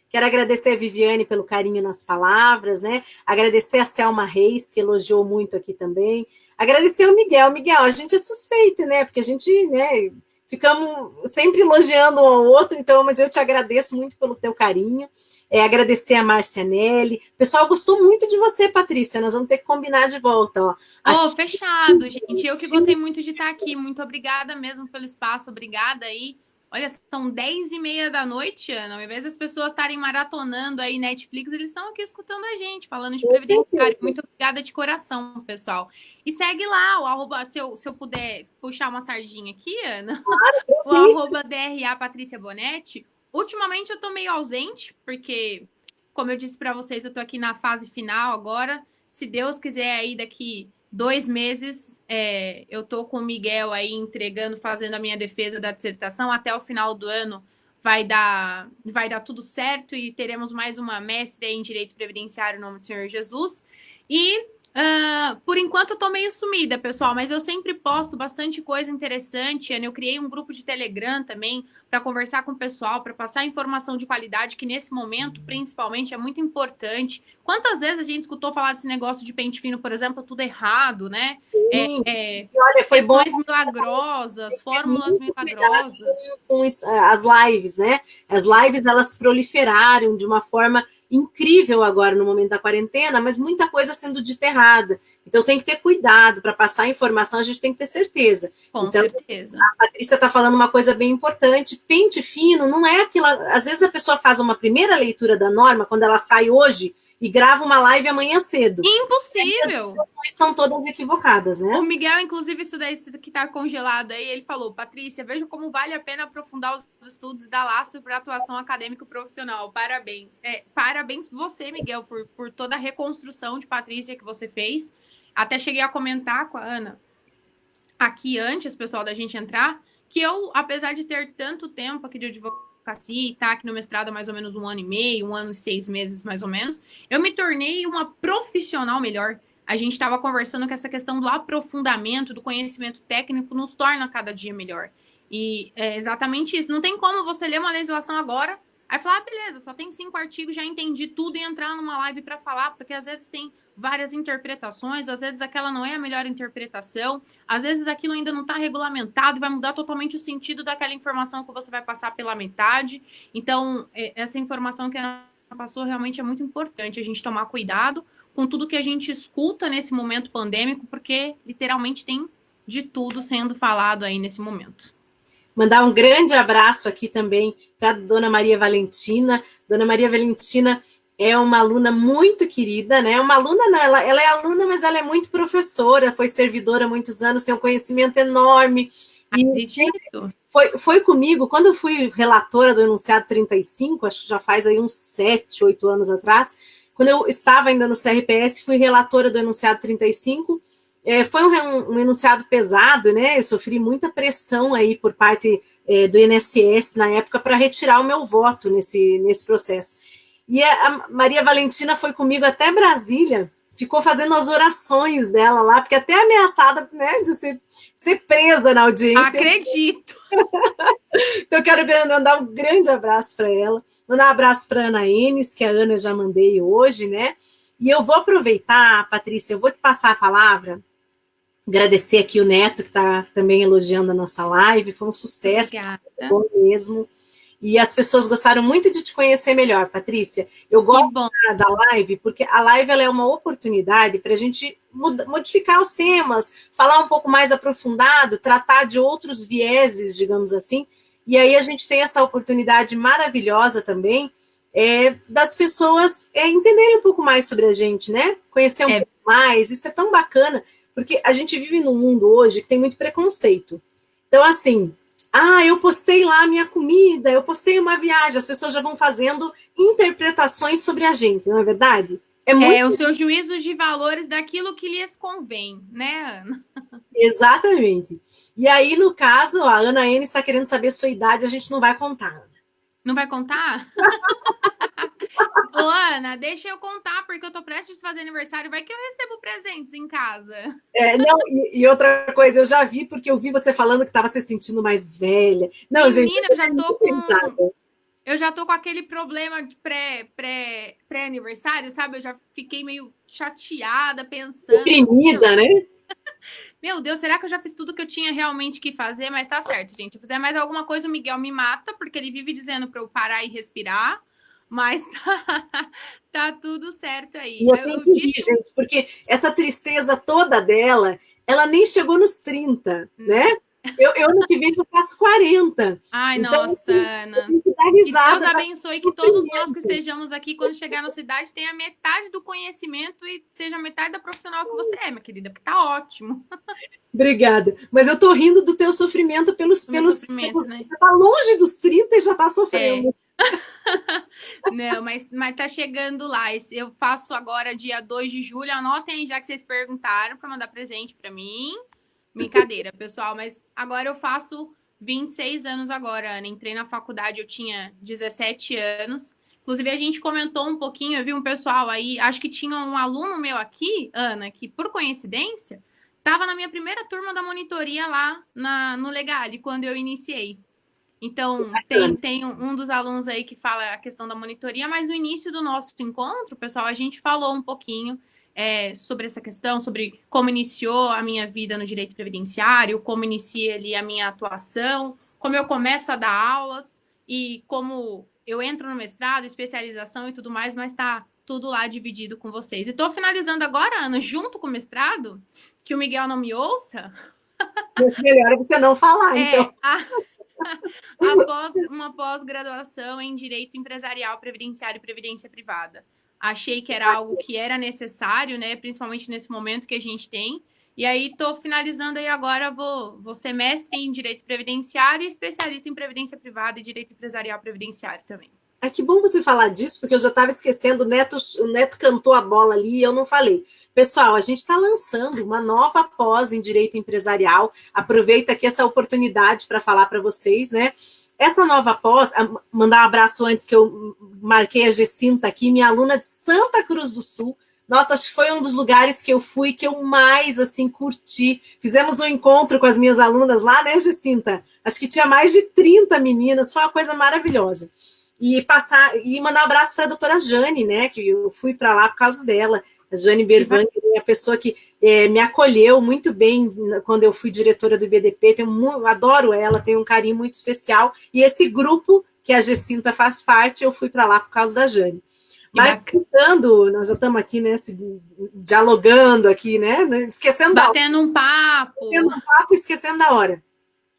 Quero agradecer a Viviane pelo carinho nas palavras, né? Agradecer a Selma Reis, que elogiou muito aqui também. Agradecer o Miguel. Miguel, a gente é suspeito, né? Porque a gente, né, ficamos sempre elogiando um ao outro, então, mas eu te agradeço muito pelo teu carinho. Agradecer a Márcia Nelly. O pessoal gostou muito de você, Patrícia. Nós vamos ter que combinar de volta, ó. Fechado, gente. Eu que gostei muito de estar aqui. Muito obrigada mesmo pelo espaço. Obrigada aí. Olha, são 10h30 da noite, Ana. Ao invés das pessoas estarem maratonando aí Netflix, eles estão aqui escutando a gente, falando de previdenciário. Muito obrigada de coração, pessoal. E segue lá, o arroba, se eu puder puxar uma sardinha aqui, Ana, o arroba DRA Patrícia Bonetti. Ultimamente eu tô meio ausente, porque, como eu disse para vocês, eu tô aqui na fase final agora. Se Deus quiser, aí daqui 2 meses, eu tô com o Miguel aí entregando, fazendo a minha defesa da dissertação. Até o final do ano vai dar tudo certo e teremos mais uma mestre em Direito Previdenciário em nome do Senhor Jesus. E, por enquanto, eu tô meio sumida, pessoal, mas eu sempre posto bastante coisa interessante. Eu criei um grupo de Telegram também para conversar com o pessoal, para passar informação de qualidade, que nesse momento, principalmente, é muito importante. Quantas vezes a gente escutou falar desse negócio de pente fino, por exemplo, tudo errado, né? Olha, foi bom. Milagrosas, fórmulas milagrosas. Com as lives, né? As lives, elas proliferaram de uma forma incrível agora no momento da quarentena, mas muita coisa sendo dita errada. Então tem que ter cuidado para passar a informação, a gente tem que ter certeza. Com Então, certeza. a Patrícia está falando uma coisa bem importante. Pente fino não é aquilo. Às vezes a pessoa faz uma primeira leitura da norma quando ela sai hoje e grava uma live amanhã cedo. Impossível! Estão todas equivocadas, né? O Miguel, inclusive, isso daí que tá congelado aí, ele falou: Patrícia, veja como vale a pena aprofundar os estudos da laço para atuação acadêmico profissional. Parabéns. Parabéns você, Miguel, por toda a reconstrução de Patrícia que você fez. Até cheguei a comentar com a Ana aqui antes, pessoal, da gente entrar, que eu, apesar de ter tanto tempo aqui de advocacia e tá aqui no mestrado há mais ou menos 1 ano e meio, 1 ano e 6 meses mais ou menos, eu me tornei uma profissional melhor. A gente estava conversando que essa questão do aprofundamento, do conhecimento técnico nos torna cada dia melhor. E é exatamente isso. Não tem como você ler uma legislação agora, aí falar, beleza, só tem 5 artigos, já entendi tudo e entrar numa live para falar, porque às vezes tem várias interpretações, às vezes aquela não é a melhor interpretação, às vezes aquilo ainda não está regulamentado e vai mudar totalmente o sentido daquela informação que você vai passar pela metade. Então, essa informação que a Ana passou realmente é muito importante a gente tomar cuidado com tudo que a gente escuta nesse momento pandêmico, porque literalmente tem de tudo sendo falado aí nesse momento. Mandar um grande abraço aqui também para a Dona Maria Valentina. Dona Maria Valentina é uma aluna muito querida, né? Uma aluna, não, ela é aluna, mas ela é muito professora, foi servidora há muitos anos, tem um conhecimento enorme. Acredito. Foi comigo, quando eu fui relatora do enunciado 35, acho que já faz aí uns 7, 8 anos atrás, quando eu estava ainda no CRPS, fui relatora do enunciado 35, foi um enunciado pesado, né? Eu sofri muita pressão aí por parte do INSS na época para retirar o meu voto nesse processo. E a Maria Valentina foi comigo até Brasília, ficou fazendo as orações dela lá, porque até ameaçada, né, de ser presa na audiência. Acredito! Então, eu quero mandar um grande abraço para ela, mandar um abraço para a Ana Enes, que a Ana já mandei hoje, né? E eu vou aproveitar, Patrícia, eu vou te passar a palavra, agradecer aqui o Neto, que está também elogiando a nossa live, foi um sucesso, bom mesmo. E as pessoas gostaram muito de te conhecer melhor, Patrícia. Eu gosto da live, porque a live ela é uma oportunidade para a gente modificar os temas, falar um pouco mais aprofundado, tratar de outros vieses, digamos assim. E aí a gente tem essa oportunidade maravilhosa também das pessoas entenderem um pouco mais sobre a gente, né? Conhecer um pouco mais, isso é tão bacana, porque a gente vive num mundo hoje que tem muito preconceito. Então, assim, eu postei lá a minha comida, eu postei uma viagem, as pessoas já vão fazendo interpretações sobre a gente, não é verdade? Os seus juízos de valores daquilo que lhes convém, né, Ana? Exatamente. E aí, no caso, a Ana N está querendo saber sua idade, a gente não vai contar, Ana. Não vai contar? Ô, Ana, deixa eu contar, porque eu tô prestes a fazer aniversário, vai que eu recebo presentes em casa. Não, e outra coisa, eu já vi, porque eu vi você falando que estava se sentindo mais velha. Não, menina, gente, eu já tô com aquele problema de pré-aniversário, sabe? Eu já fiquei meio chateada, pensando. Deprimida, né? Meu Deus, será que eu já fiz tudo que eu tinha realmente que fazer? Mas tá certo, gente. Se eu fizer mais alguma coisa, o Miguel me mata, porque ele vive dizendo pra eu parar e respirar. Mas tá tudo certo aí. E eu tenho que rir, gente, porque essa tristeza toda dela, ela nem chegou nos 30, né? Eu no que vem já faço 40. Ai, então, nossa, Ana. Que dar risada, que Deus abençoe que todos nós que estejamos aqui, quando chegar na sua idade, tenha metade do conhecimento e seja metade da profissional que você é, minha querida, porque tá ótimo. Obrigada. Mas eu tô rindo do teu sofrimento pelos né? Você tá longe dos 30 e já tá sofrendo. Não, mas tá chegando lá. Eu faço agora dia 2 de julho. Anotem aí, já que vocês perguntaram, para mandar presente para mim. Brincadeira, pessoal, mas agora eu faço 26 anos agora, Ana. Entrei na faculdade, eu tinha 17 anos. Inclusive, a gente comentou um pouquinho, eu vi um pessoal aí, acho que tinha um aluno meu aqui, Ana, que por coincidência, estava na minha primeira turma da monitoria lá no Legale, quando eu iniciei. Então, tem um dos alunos aí que fala a questão da monitoria, mas no início do nosso encontro, pessoal, a gente falou um pouquinho sobre essa questão, sobre como iniciou a minha vida no direito previdenciário, como inicia ali a minha atuação, como eu começo a dar aulas e como eu entro no mestrado, especialização e tudo mais, mas tá tudo lá dividido com vocês. E tô finalizando agora, Ana, junto com o mestrado, que o Miguel não me ouça, Mas melhor é você não falar, então. é uma pós-graduação em Direito Empresarial, Previdenciário e Previdência Privada. Achei que era algo que era necessário, né? Principalmente nesse momento que a gente tem. E aí estou finalizando aí agora, vou ser mestre em Direito Previdenciário e especialista em Previdência Privada e Direito Empresarial Previdenciário também. Ah, que bom você falar disso, porque eu já estava esquecendo, o Neto cantou a bola ali e eu não falei. Pessoal, a gente está lançando uma nova pós em Direito Empresarial, aproveita aqui essa oportunidade para falar para vocês, né? Essa nova pós, mandar um abraço antes que eu marquei a Gessinta aqui, minha aluna de Santa Cruz do Sul. Nossa, acho que foi um dos lugares que eu fui que eu mais, assim, curti. Fizemos um encontro com as minhas alunas lá, né, Gessinta? Acho que tinha mais de 30 meninas, foi uma coisa maravilhosa. E mandar um abraço para a doutora Jane, né? Que eu fui para lá por causa dela. A Jane Bervang é a pessoa que me acolheu muito bem quando eu fui diretora do IBDP. Adoro ela, tenho um carinho muito especial. E esse grupo que a Gessinta faz parte, eu fui para lá por causa da Jane. Mas tentando, nós já estamos aqui, né? Dialogando aqui, né? Esquecendo da hora. Batendo um papo. Esquecendo da hora.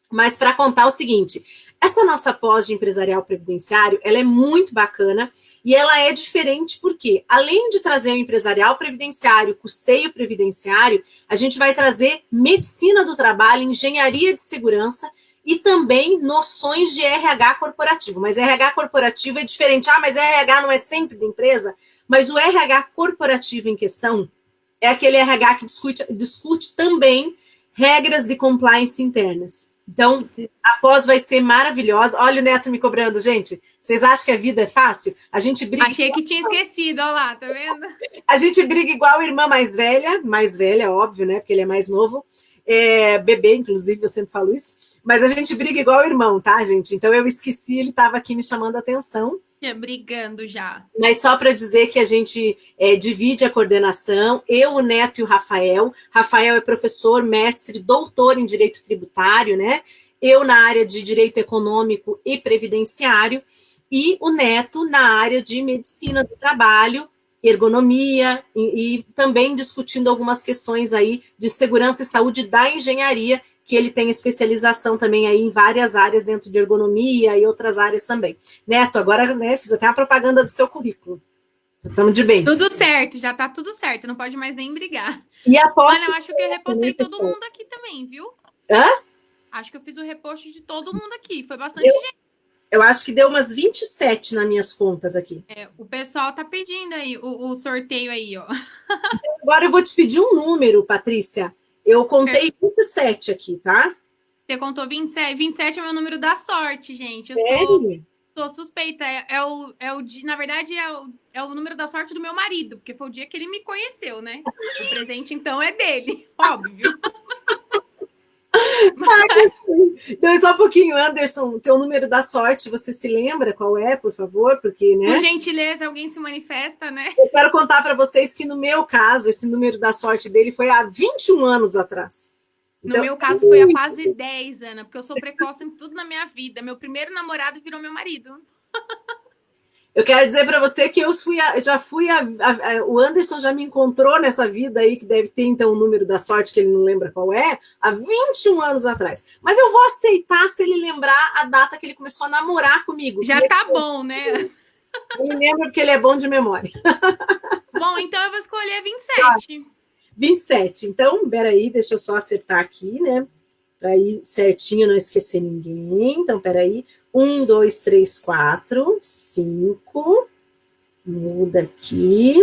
Mas para contar o seguinte, essa nossa pós de empresarial previdenciário, ela é muito bacana e ela é diferente porque, além de trazer o empresarial previdenciário, custeio previdenciário, a gente vai trazer medicina do trabalho, engenharia de segurança e também noções de RH corporativo. Mas RH corporativo é diferente. Ah, mas RH não é sempre da empresa? Mas o RH corporativo em questão é aquele RH que discute também regras de compliance internas. Então, a pós vai ser maravilhosa. Olha o Neto me cobrando, gente. Vocês acham que a vida é fácil? A gente briga. Achei que tinha esquecido, olha lá, tá vendo? A gente briga igual a irmã mais velha, óbvio, né? Porque ele é mais novo. Bebê, inclusive, eu sempre falo isso. Mas a gente briga igual o irmão, tá, gente? Então eu esqueci, ele estava aqui me chamando a atenção. Brigando já. Mas só para dizer que a gente divide a coordenação, eu, o Neto e o Rafael. Rafael é professor, mestre, doutor em Direito Tributário, né? Eu na área de Direito Econômico e Previdenciário, e o Neto na área de Medicina do Trabalho, Ergonomia, e também discutindo algumas questões aí de segurança e saúde da engenharia, que ele tem especialização também aí em várias áreas dentro de ergonomia e outras áreas também. Neto, agora, né, fiz até a propaganda do seu currículo. Estamos de bem. Tudo certo, já tá tudo certo, não pode mais nem brigar. E após... Olha, eu acho que eu repostei todo mundo aqui também, viu? Hã? Acho que eu fiz o repost de todo mundo aqui, foi bastante gente. Eu acho que deu umas 27 nas minhas contas aqui. O pessoal tá pedindo aí o sorteio aí, ó. Agora eu vou te pedir um número, Patrícia. Eu contei 27 aqui, tá? Você contou 27? 27 é o meu número da sorte, gente. Eu sou suspeita. Na verdade, é o número da sorte do meu marido, porque foi o dia que ele me conheceu, né? O presente, então, é dele, óbvio. Então, só um pouquinho, Anderson, teu número da sorte, você se lembra qual é, por favor? Porque, né? Por gentileza, alguém se manifesta, né? Eu quero contar para vocês que, no meu caso, esse número da sorte dele foi há 21 anos atrás. Então, no meu caso, foi há quase 10, Ana, porque eu sou precoce em tudo na minha vida. Meu primeiro namorado virou meu marido. Eu quero dizer para você que o Anderson já me encontrou nessa vida aí, que deve ter, então, o número da sorte, que ele não lembra qual é, há 21 anos atrás. Mas eu vou aceitar se ele lembrar a data que ele começou a namorar comigo. Já tá bom, né? Ele lembra porque ele é bom de memória. Bom, então eu vou escolher 27. 27. Então, peraí, deixa eu só acertar aqui, né? Para ir certinho, não esquecer ninguém. Então, peraí. 1, 2, 3, 4, 5. Muda aqui.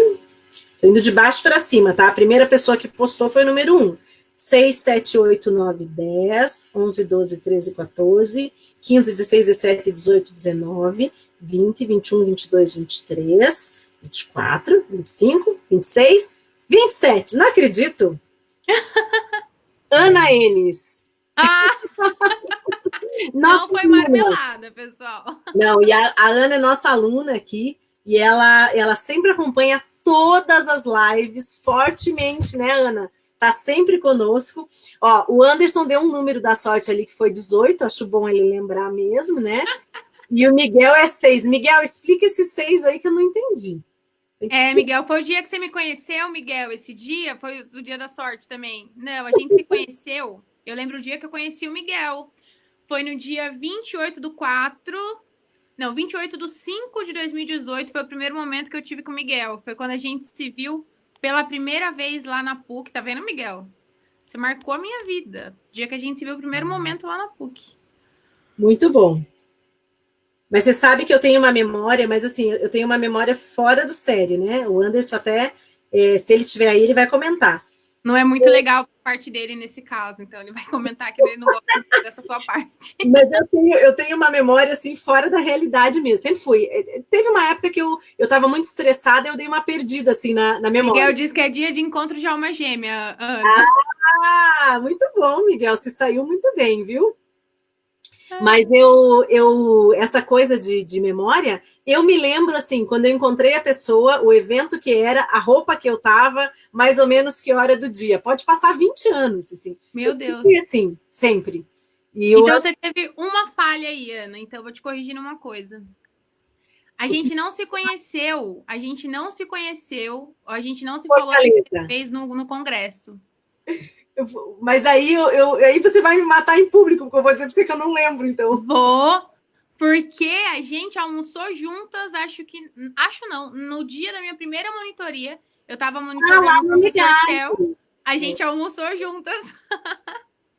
Estou indo de baixo para cima, tá? A primeira pessoa que postou foi o número 1. 6, 7, 8, 9, 10, 11, 12, 13, 14, 15, 16, 17, 18, 19, 20, 21, 22, 23, 24, 25, 26, 27. Não acredito. Ana Enes. Não foi marmelada, pessoal. Não, e a Ana é nossa aluna aqui, e ela sempre acompanha todas as lives fortemente, né, Ana? Tá sempre conosco. Ó, o Anderson deu um número da sorte ali que foi 18, acho bom ele lembrar mesmo, né? E o Miguel é 6. Miguel, explica esses 6 aí que eu não entendi. Miguel, foi o dia que você me conheceu, Miguel. Esse dia foi o dia da sorte também. Não, a gente se conheceu. Eu lembro o dia que eu conheci o Miguel. Foi no dia 28 do 4. Não, 28 do 5 de 2018 foi o primeiro momento que eu tive com o Miguel. Foi quando a gente se viu pela primeira vez lá na PUC. Tá vendo, Miguel? Você marcou a minha vida. O dia que a gente se viu o primeiro momento lá na PUC. Muito bom. Mas você sabe que eu tenho uma memória, mas assim, eu tenho uma memória fora do sério, né? O Anderson até, se ele tiver aí, ele vai comentar. Não é muito legal a parte dele nesse caso, então ele vai comentar que ele não gosta dessa sua parte. Mas eu tenho uma memória, assim, fora da realidade mesmo. Sempre fui. Teve uma época que eu estava muito estressada e eu dei uma perdida, assim, na memória. Miguel diz que é dia de encontro de alma gêmea, Ana. Ah, muito bom, Miguel. Você saiu muito bem, viu? Mas essa coisa de memória, eu me lembro assim, quando eu encontrei a pessoa, o evento que era, a roupa que eu tava, mais ou menos que hora do dia. Pode passar 20 anos, assim. Meu Deus. E assim, sempre. Então você teve uma falha aí, Ana. Então eu vou te corrigir numa coisa. A gente não se conheceu, a gente não se falou a primeira vez no congresso. Mas aí, aí você vai me matar em público, porque eu vou dizer pra você que eu não lembro, então. Vou, porque a gente almoçou juntas, acho não, no dia da minha primeira monitoria, eu tava monitorando o professor Tel, a gente almoçou juntas.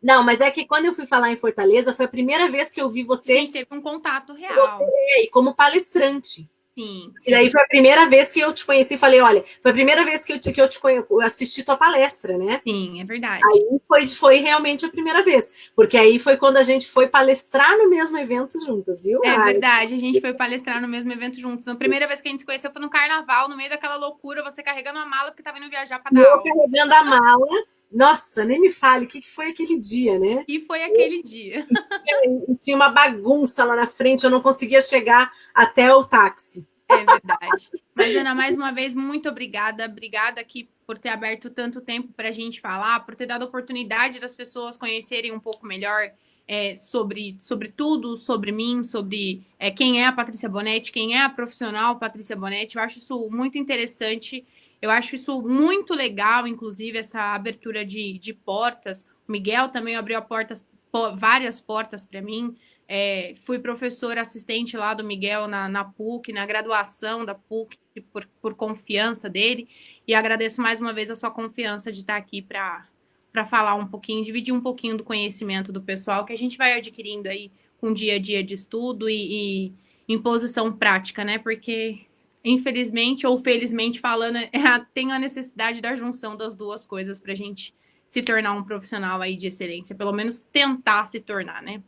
Não, mas é que quando eu fui falar em Fortaleza, foi a primeira vez que eu vi você. A gente teve um contato real. E como palestrante. Sim. E daí foi a primeira vez que eu te conheci e falei, olha, foi a primeira vez que eu te conheci, assisti tua palestra, né? Sim, é verdade. Aí foi realmente a primeira vez, porque aí foi quando a gente foi palestrar no mesmo evento juntas, viu? É verdade, a gente foi palestrar no mesmo evento juntos. A primeira vez que a gente se conheceu foi no carnaval, no meio daquela loucura, você carregando a mala porque tava indo viajar para dar aula. Carregando a mala. Nossa, nem me fale, o que foi aquele dia, né? E foi aquele dia. Tinha uma bagunça lá na frente, eu não conseguia chegar até o táxi. É verdade. Mas, Ana, mais uma vez, muito obrigada. Obrigada aqui por ter aberto tanto tempo para a gente falar, por ter dado a oportunidade das pessoas conhecerem um pouco melhor sobre tudo, sobre mim, sobre quem é a Patrícia Bonetti, quem é a profissional Patrícia Bonetti. Eu acho isso muito interessante. Eu acho isso muito legal, inclusive, essa abertura de portas. O Miguel também abriu várias portas para mim. Fui professora assistente lá do Miguel na PUC, na graduação da PUC, por confiança dele. E agradeço mais uma vez a sua confiança de estar aqui para falar um pouquinho, dividir um pouquinho do conhecimento do pessoal que a gente vai adquirindo aí com dia a dia de estudo e imposição prática, né? Porque, infelizmente ou felizmente falando, tem a necessidade da junção das duas coisas para a gente se tornar um profissional aí de excelência, pelo menos tentar se tornar, né?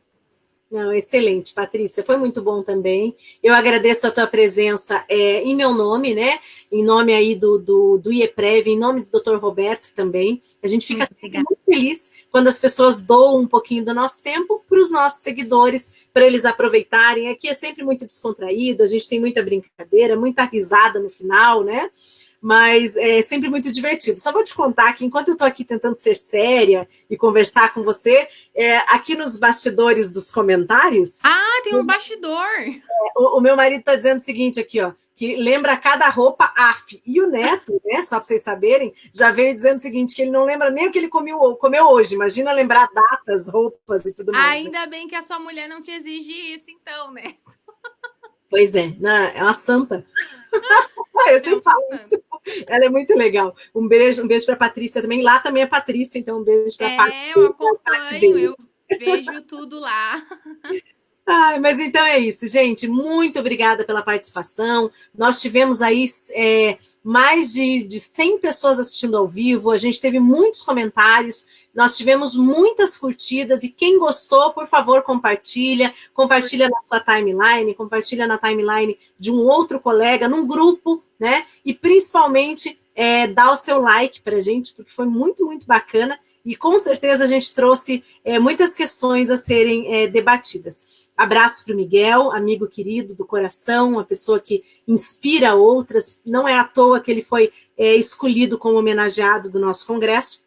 Não, excelente, Patrícia, foi muito bom também. Eu agradeço a tua presença em meu nome, né? Em nome aí do IEPREV, em nome do Dr. Roberto também. A gente fica muito feliz quando as pessoas doam um pouquinho do nosso tempo para os nossos seguidores, para eles aproveitarem. Aqui é sempre muito descontraído, a gente tem muita brincadeira, muita risada no final, né? Mas é sempre muito divertido. Só vou te contar que enquanto eu estou aqui tentando ser séria e conversar com você, aqui nos bastidores dos comentários... Ah, tem um bastidor! O meu marido está dizendo o seguinte aqui, ó, que lembra cada roupa af. E o Neto, né, só para vocês saberem, já veio dizendo o seguinte, que ele não lembra nem o que ele comeu hoje. Imagina lembrar datas, roupas e tudo mais. Ainda bem que a sua mulher não te exige isso, então, né? Pois é, é uma santa. Eu sempre falo isso. Ela é muito legal. Um beijo para a Patrícia também. Lá também é Patrícia, então um beijo para a Patrícia. Eu acompanho, eu vejo tudo lá. Mas então é isso, gente. Muito obrigada pela participação. Nós tivemos aí mais de 100 pessoas assistindo ao vivo. A gente teve muitos comentários. Nós tivemos muitas curtidas. E quem gostou, por favor, compartilha. Compartilha na sua timeline. Compartilha na timeline de um outro colega, num grupo, né? E principalmente dá o seu like para a gente, porque foi muito, muito bacana. E com certeza a gente trouxe muitas questões a serem debatidas. Abraço para o Miguel, amigo querido do coração, uma pessoa que inspira outras. Não é à toa que ele foi escolhido como homenageado do nosso congresso.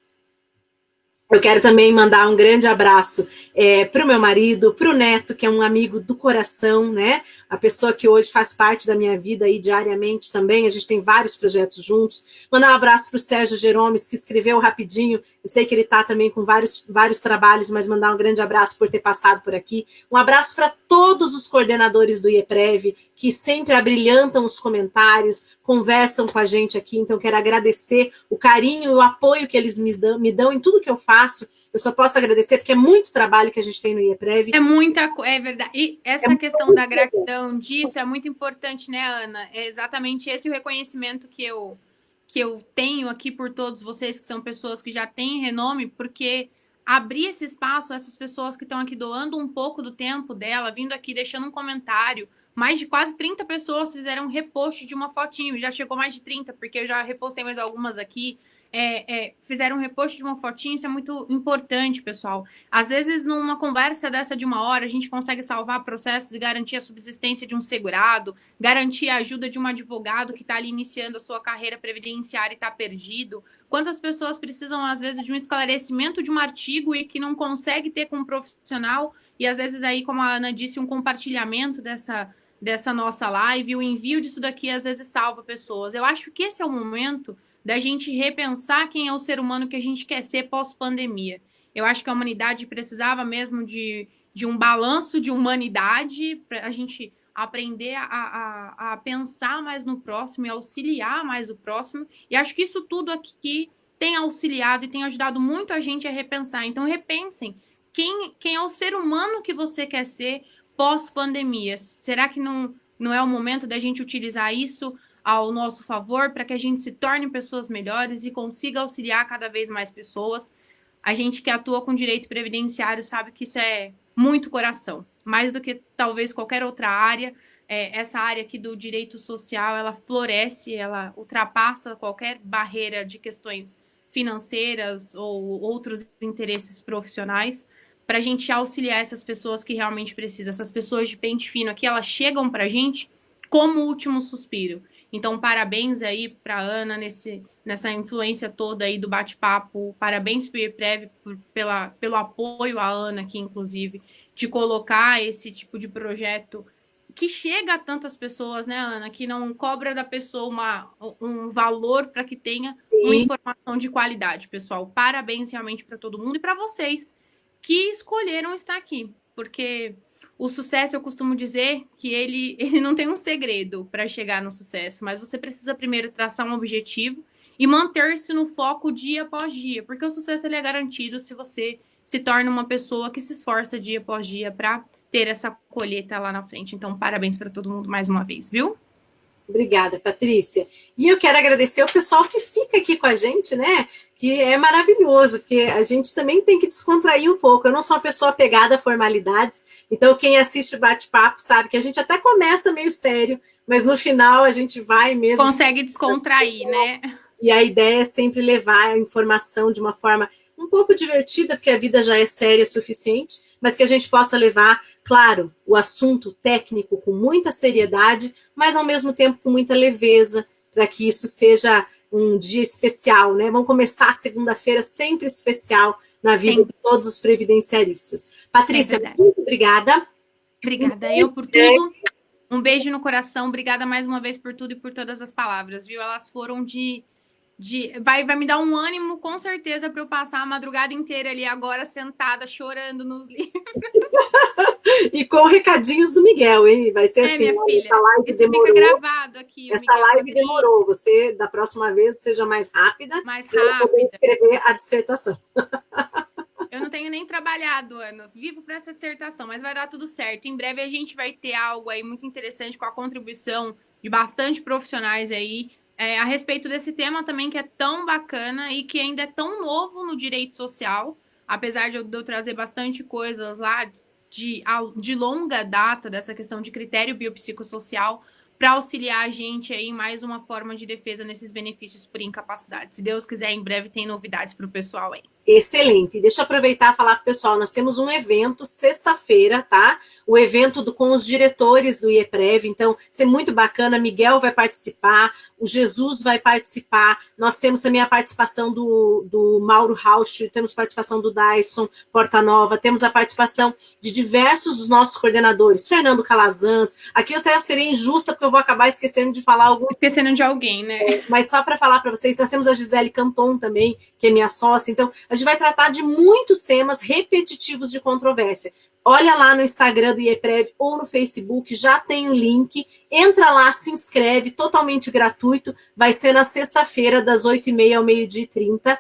Eu quero também mandar um grande abraço para o meu marido, para o Neto, que é um amigo do coração, né? A pessoa que hoje faz parte da minha vida aí diariamente também. A gente tem vários projetos juntos. Mandar um abraço para o Sérgio Jeromes, que escreveu rapidinho. Eu sei que ele está também com vários trabalhos, mas mandar um grande abraço por ter passado por aqui. Um abraço para todos os coordenadores do IEPREV, que sempre abrilhantam os comentários, conversam com a gente aqui. Então, quero agradecer o carinho e o apoio que eles me dão em tudo que eu faço. Eu só posso agradecer porque é muito trabalho que a gente tem no IEPREV. É verdade. E essa questão da gratidão disso é muito importante, né, Ana? É exatamente esse o reconhecimento que eu tenho aqui por todos vocês, que são pessoas que já têm renome, porque abrir esse espaço, essas pessoas que estão aqui doando um pouco do tempo dela, vindo aqui, deixando um comentário. Mais de quase 30 pessoas fizeram um repost de uma fotinho, já chegou mais de 30, porque eu já repostei mais algumas aqui. Fizeram um repost de uma fotinha, isso é muito importante, pessoal. Às vezes, numa conversa dessa de uma hora, a gente consegue salvar processos e garantir a subsistência de um segurado, garantir a ajuda de um advogado que está ali iniciando a sua carreira previdenciária e está perdido. Quantas pessoas precisam, às vezes, de um esclarecimento de um artigo e que não consegue ter com um profissional, e às vezes aí, como a Ana disse, um compartilhamento dessa nossa live, o envio disso daqui às vezes salva pessoas. Eu acho que esse é o momento da gente repensar quem é o ser humano que a gente quer ser pós-pandemia. Eu acho que a humanidade precisava mesmo de um balanço de humanidade para a gente aprender a pensar mais no próximo e auxiliar mais o próximo. E acho que isso tudo aqui tem auxiliado e tem ajudado muito a gente a repensar. Então, repensem quem é o ser humano que você quer ser pós-pandemia. Será que não é o momento da gente utilizar isso ao nosso favor para que a gente se torne pessoas melhores e consiga auxiliar cada vez mais pessoas? A gente que atua com direito previdenciário sabe que isso é muito coração, mais do que talvez qualquer outra área. Essa área aqui do direito social, ela floresce, ela ultrapassa qualquer barreira de questões financeiras ou outros interesses profissionais, para a gente auxiliar essas pessoas que realmente precisam. Essas pessoas de pente fino aqui, elas chegam para a gente como último suspiro. Então, parabéns aí para a Ana nessa influência toda aí do bate-papo. Parabéns para o IEPREV pelo apoio à Ana aqui, inclusive, de colocar esse tipo de projeto que chega a tantas pessoas, né, Ana? Que não cobra da pessoa um valor para que tenha uma informação de qualidade, pessoal. Parabéns realmente para todo mundo e para vocês que escolheram estar aqui, porque o sucesso, eu costumo dizer que ele não tem um segredo para chegar no sucesso, mas você precisa primeiro traçar um objetivo e manter-se no foco dia após dia, porque o sucesso ele é garantido se você se torna uma pessoa que se esforça dia após dia para ter essa colheita lá na frente. Então, parabéns para todo mundo mais uma vez, viu? Obrigada, Patrícia. E eu quero agradecer o pessoal que fica aqui com a gente, né? Que é maravilhoso, porque a gente também tem que descontrair um pouco. Eu não sou uma pessoa apegada a formalidades, então quem assiste o bate-papo sabe que a gente até começa meio sério, mas no final a gente vai mesmo... Consegue descontrair, né? E a ideia é sempre levar a informação de uma forma um pouco divertida, porque a vida já é séria o suficiente, mas que a gente possa levar, claro, o assunto técnico com muita seriedade, mas ao mesmo tempo com muita leveza, para que isso seja um dia especial, né? Vamos começar a segunda-feira sempre especial na vida de todos os previdenciaristas. Patrícia, muito obrigada. Obrigada eu por tudo. Um beijo no coração. Obrigada mais uma vez por tudo e por todas as palavras, viu? Elas foram vai me dar um ânimo, com certeza, para eu passar a madrugada inteira ali agora, sentada, chorando nos livros. E com recadinhos do Miguel, hein? Vai ser assim, minha filha, essa live isso demorou. Fica gravado aqui. Essa live demorou. Você, da próxima vez, seja mais rápida. Mais rápida. Escrever a dissertação. Eu não tenho nem trabalhado, Ana. Vivo para essa dissertação, mas vai dar tudo certo. Em breve a gente vai ter algo aí muito interessante com a contribuição de bastante profissionais aí, a respeito desse tema também que é tão bacana e que ainda é tão novo no direito social, apesar de eu trazer bastante coisas lá de longa data dessa questão de critério biopsicossocial para auxiliar a gente aí em mais uma forma de defesa nesses benefícios por incapacidade. Se Deus quiser, em breve tem novidades para o pessoal aí. Excelente. Deixa eu aproveitar e falar para o pessoal, nós temos um evento sexta-feira, tá? O evento com os diretores do IEPREV, então, vai ser muito bacana, Miguel vai participar, o Jesus vai participar, nós temos também a participação do Mauro Rauch, temos participação do Dyson Portanova, temos a participação de diversos dos nossos coordenadores, Fernando Calazans, aqui eu até seria injusta porque eu vou acabar esquecendo de falar algum... Esquecendo de alguém, né? Mas só para falar para vocês, nós temos a Gisele Canton também, que é minha sócia, então a gente vai tratar de muitos temas repetitivos de controvérsia. Olha lá no Instagram do IEPREV ou no Facebook, já tem o link, entra lá, se inscreve, totalmente gratuito, vai ser na sexta-feira, das 8h30 ao 12h30.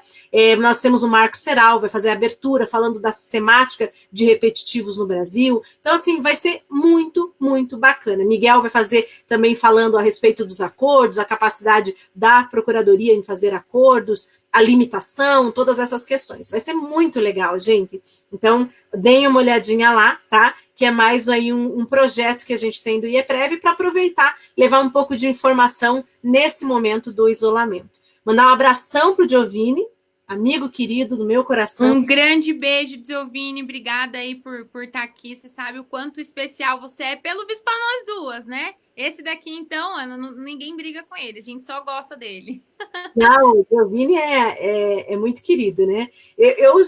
Nós temos o Marco Seral, vai fazer a abertura, falando da sistemática de repetitivos no Brasil. Então, assim, vai ser muito, muito bacana. Miguel vai fazer também falando a respeito dos acordos, a capacidade da Procuradoria em fazer acordos, a limitação, todas essas questões. Vai ser muito legal, gente. Então, deem uma olhadinha lá, tá? Que é mais aí um projeto que a gente tem do IEPREV para aproveitar, levar um pouco de informação nesse momento do isolamento. Mandar um abração para o Giovanni, amigo querido do meu coração. Um grande beijo, Giovanni. Obrigada aí por estar aqui. Você sabe o quanto especial você é, pelo visto para nós duas, né? Esse daqui, então, ninguém briga com ele, a gente só gosta dele. Não, o Giovanni é muito querido, né? Eu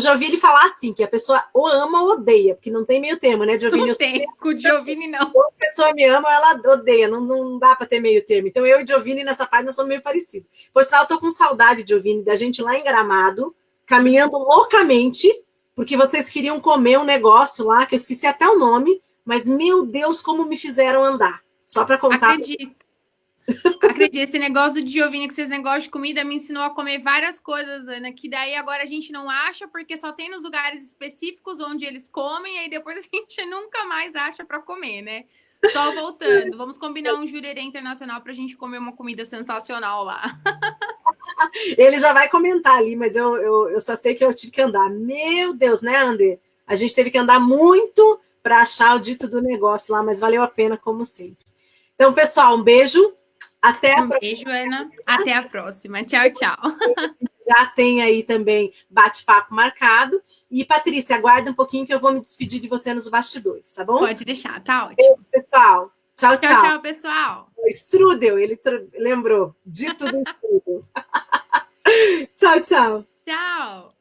já ouvi ele falar assim, que a pessoa ou ama ou odeia, porque não tem meio termo, né, Giovanni? Não tem, com o Giovanni não. Ou a pessoa me ama ou ela odeia, não dá para ter meio termo. Então eu e o Giovanni nessa parte nós somos meio parecidos. Por sinal, eu tô com saudade, Giovanni, da gente lá em Gramado, caminhando loucamente, porque vocês queriam comer um negócio lá, que eu esqueci até o nome, mas, meu Deus, como me fizeram andar. Só para contar. Acredito, esse negócio do Giovanni, que esses negócios de comida, me ensinou a comer várias coisas, Ana, que daí agora a gente não acha, porque só tem nos lugares específicos onde eles comem, e aí depois a gente nunca mais acha para comer, né? Só voltando, vamos combinar um jurerê internacional para a gente comer uma comida sensacional lá. Ele já vai comentar ali, mas eu só sei que eu tive que andar. Meu Deus, né, Ander? A gente teve que andar muito para achar o dito do negócio lá, mas valeu a pena, como sempre. Então, pessoal, um beijo. Até a próxima. Beijo, Ana. Até a próxima. Tchau, tchau. Já tem aí também bate-papo marcado. E, Patrícia, aguarda um pouquinho que eu vou me despedir de você nos bastidores, tá bom? Pode deixar, tá ótimo. Beijo, pessoal. Tchau, tchau. Tchau, tchau, pessoal. Strudel, ele lembrou. Dito do Strudel. Tchau, tchau. Tchau.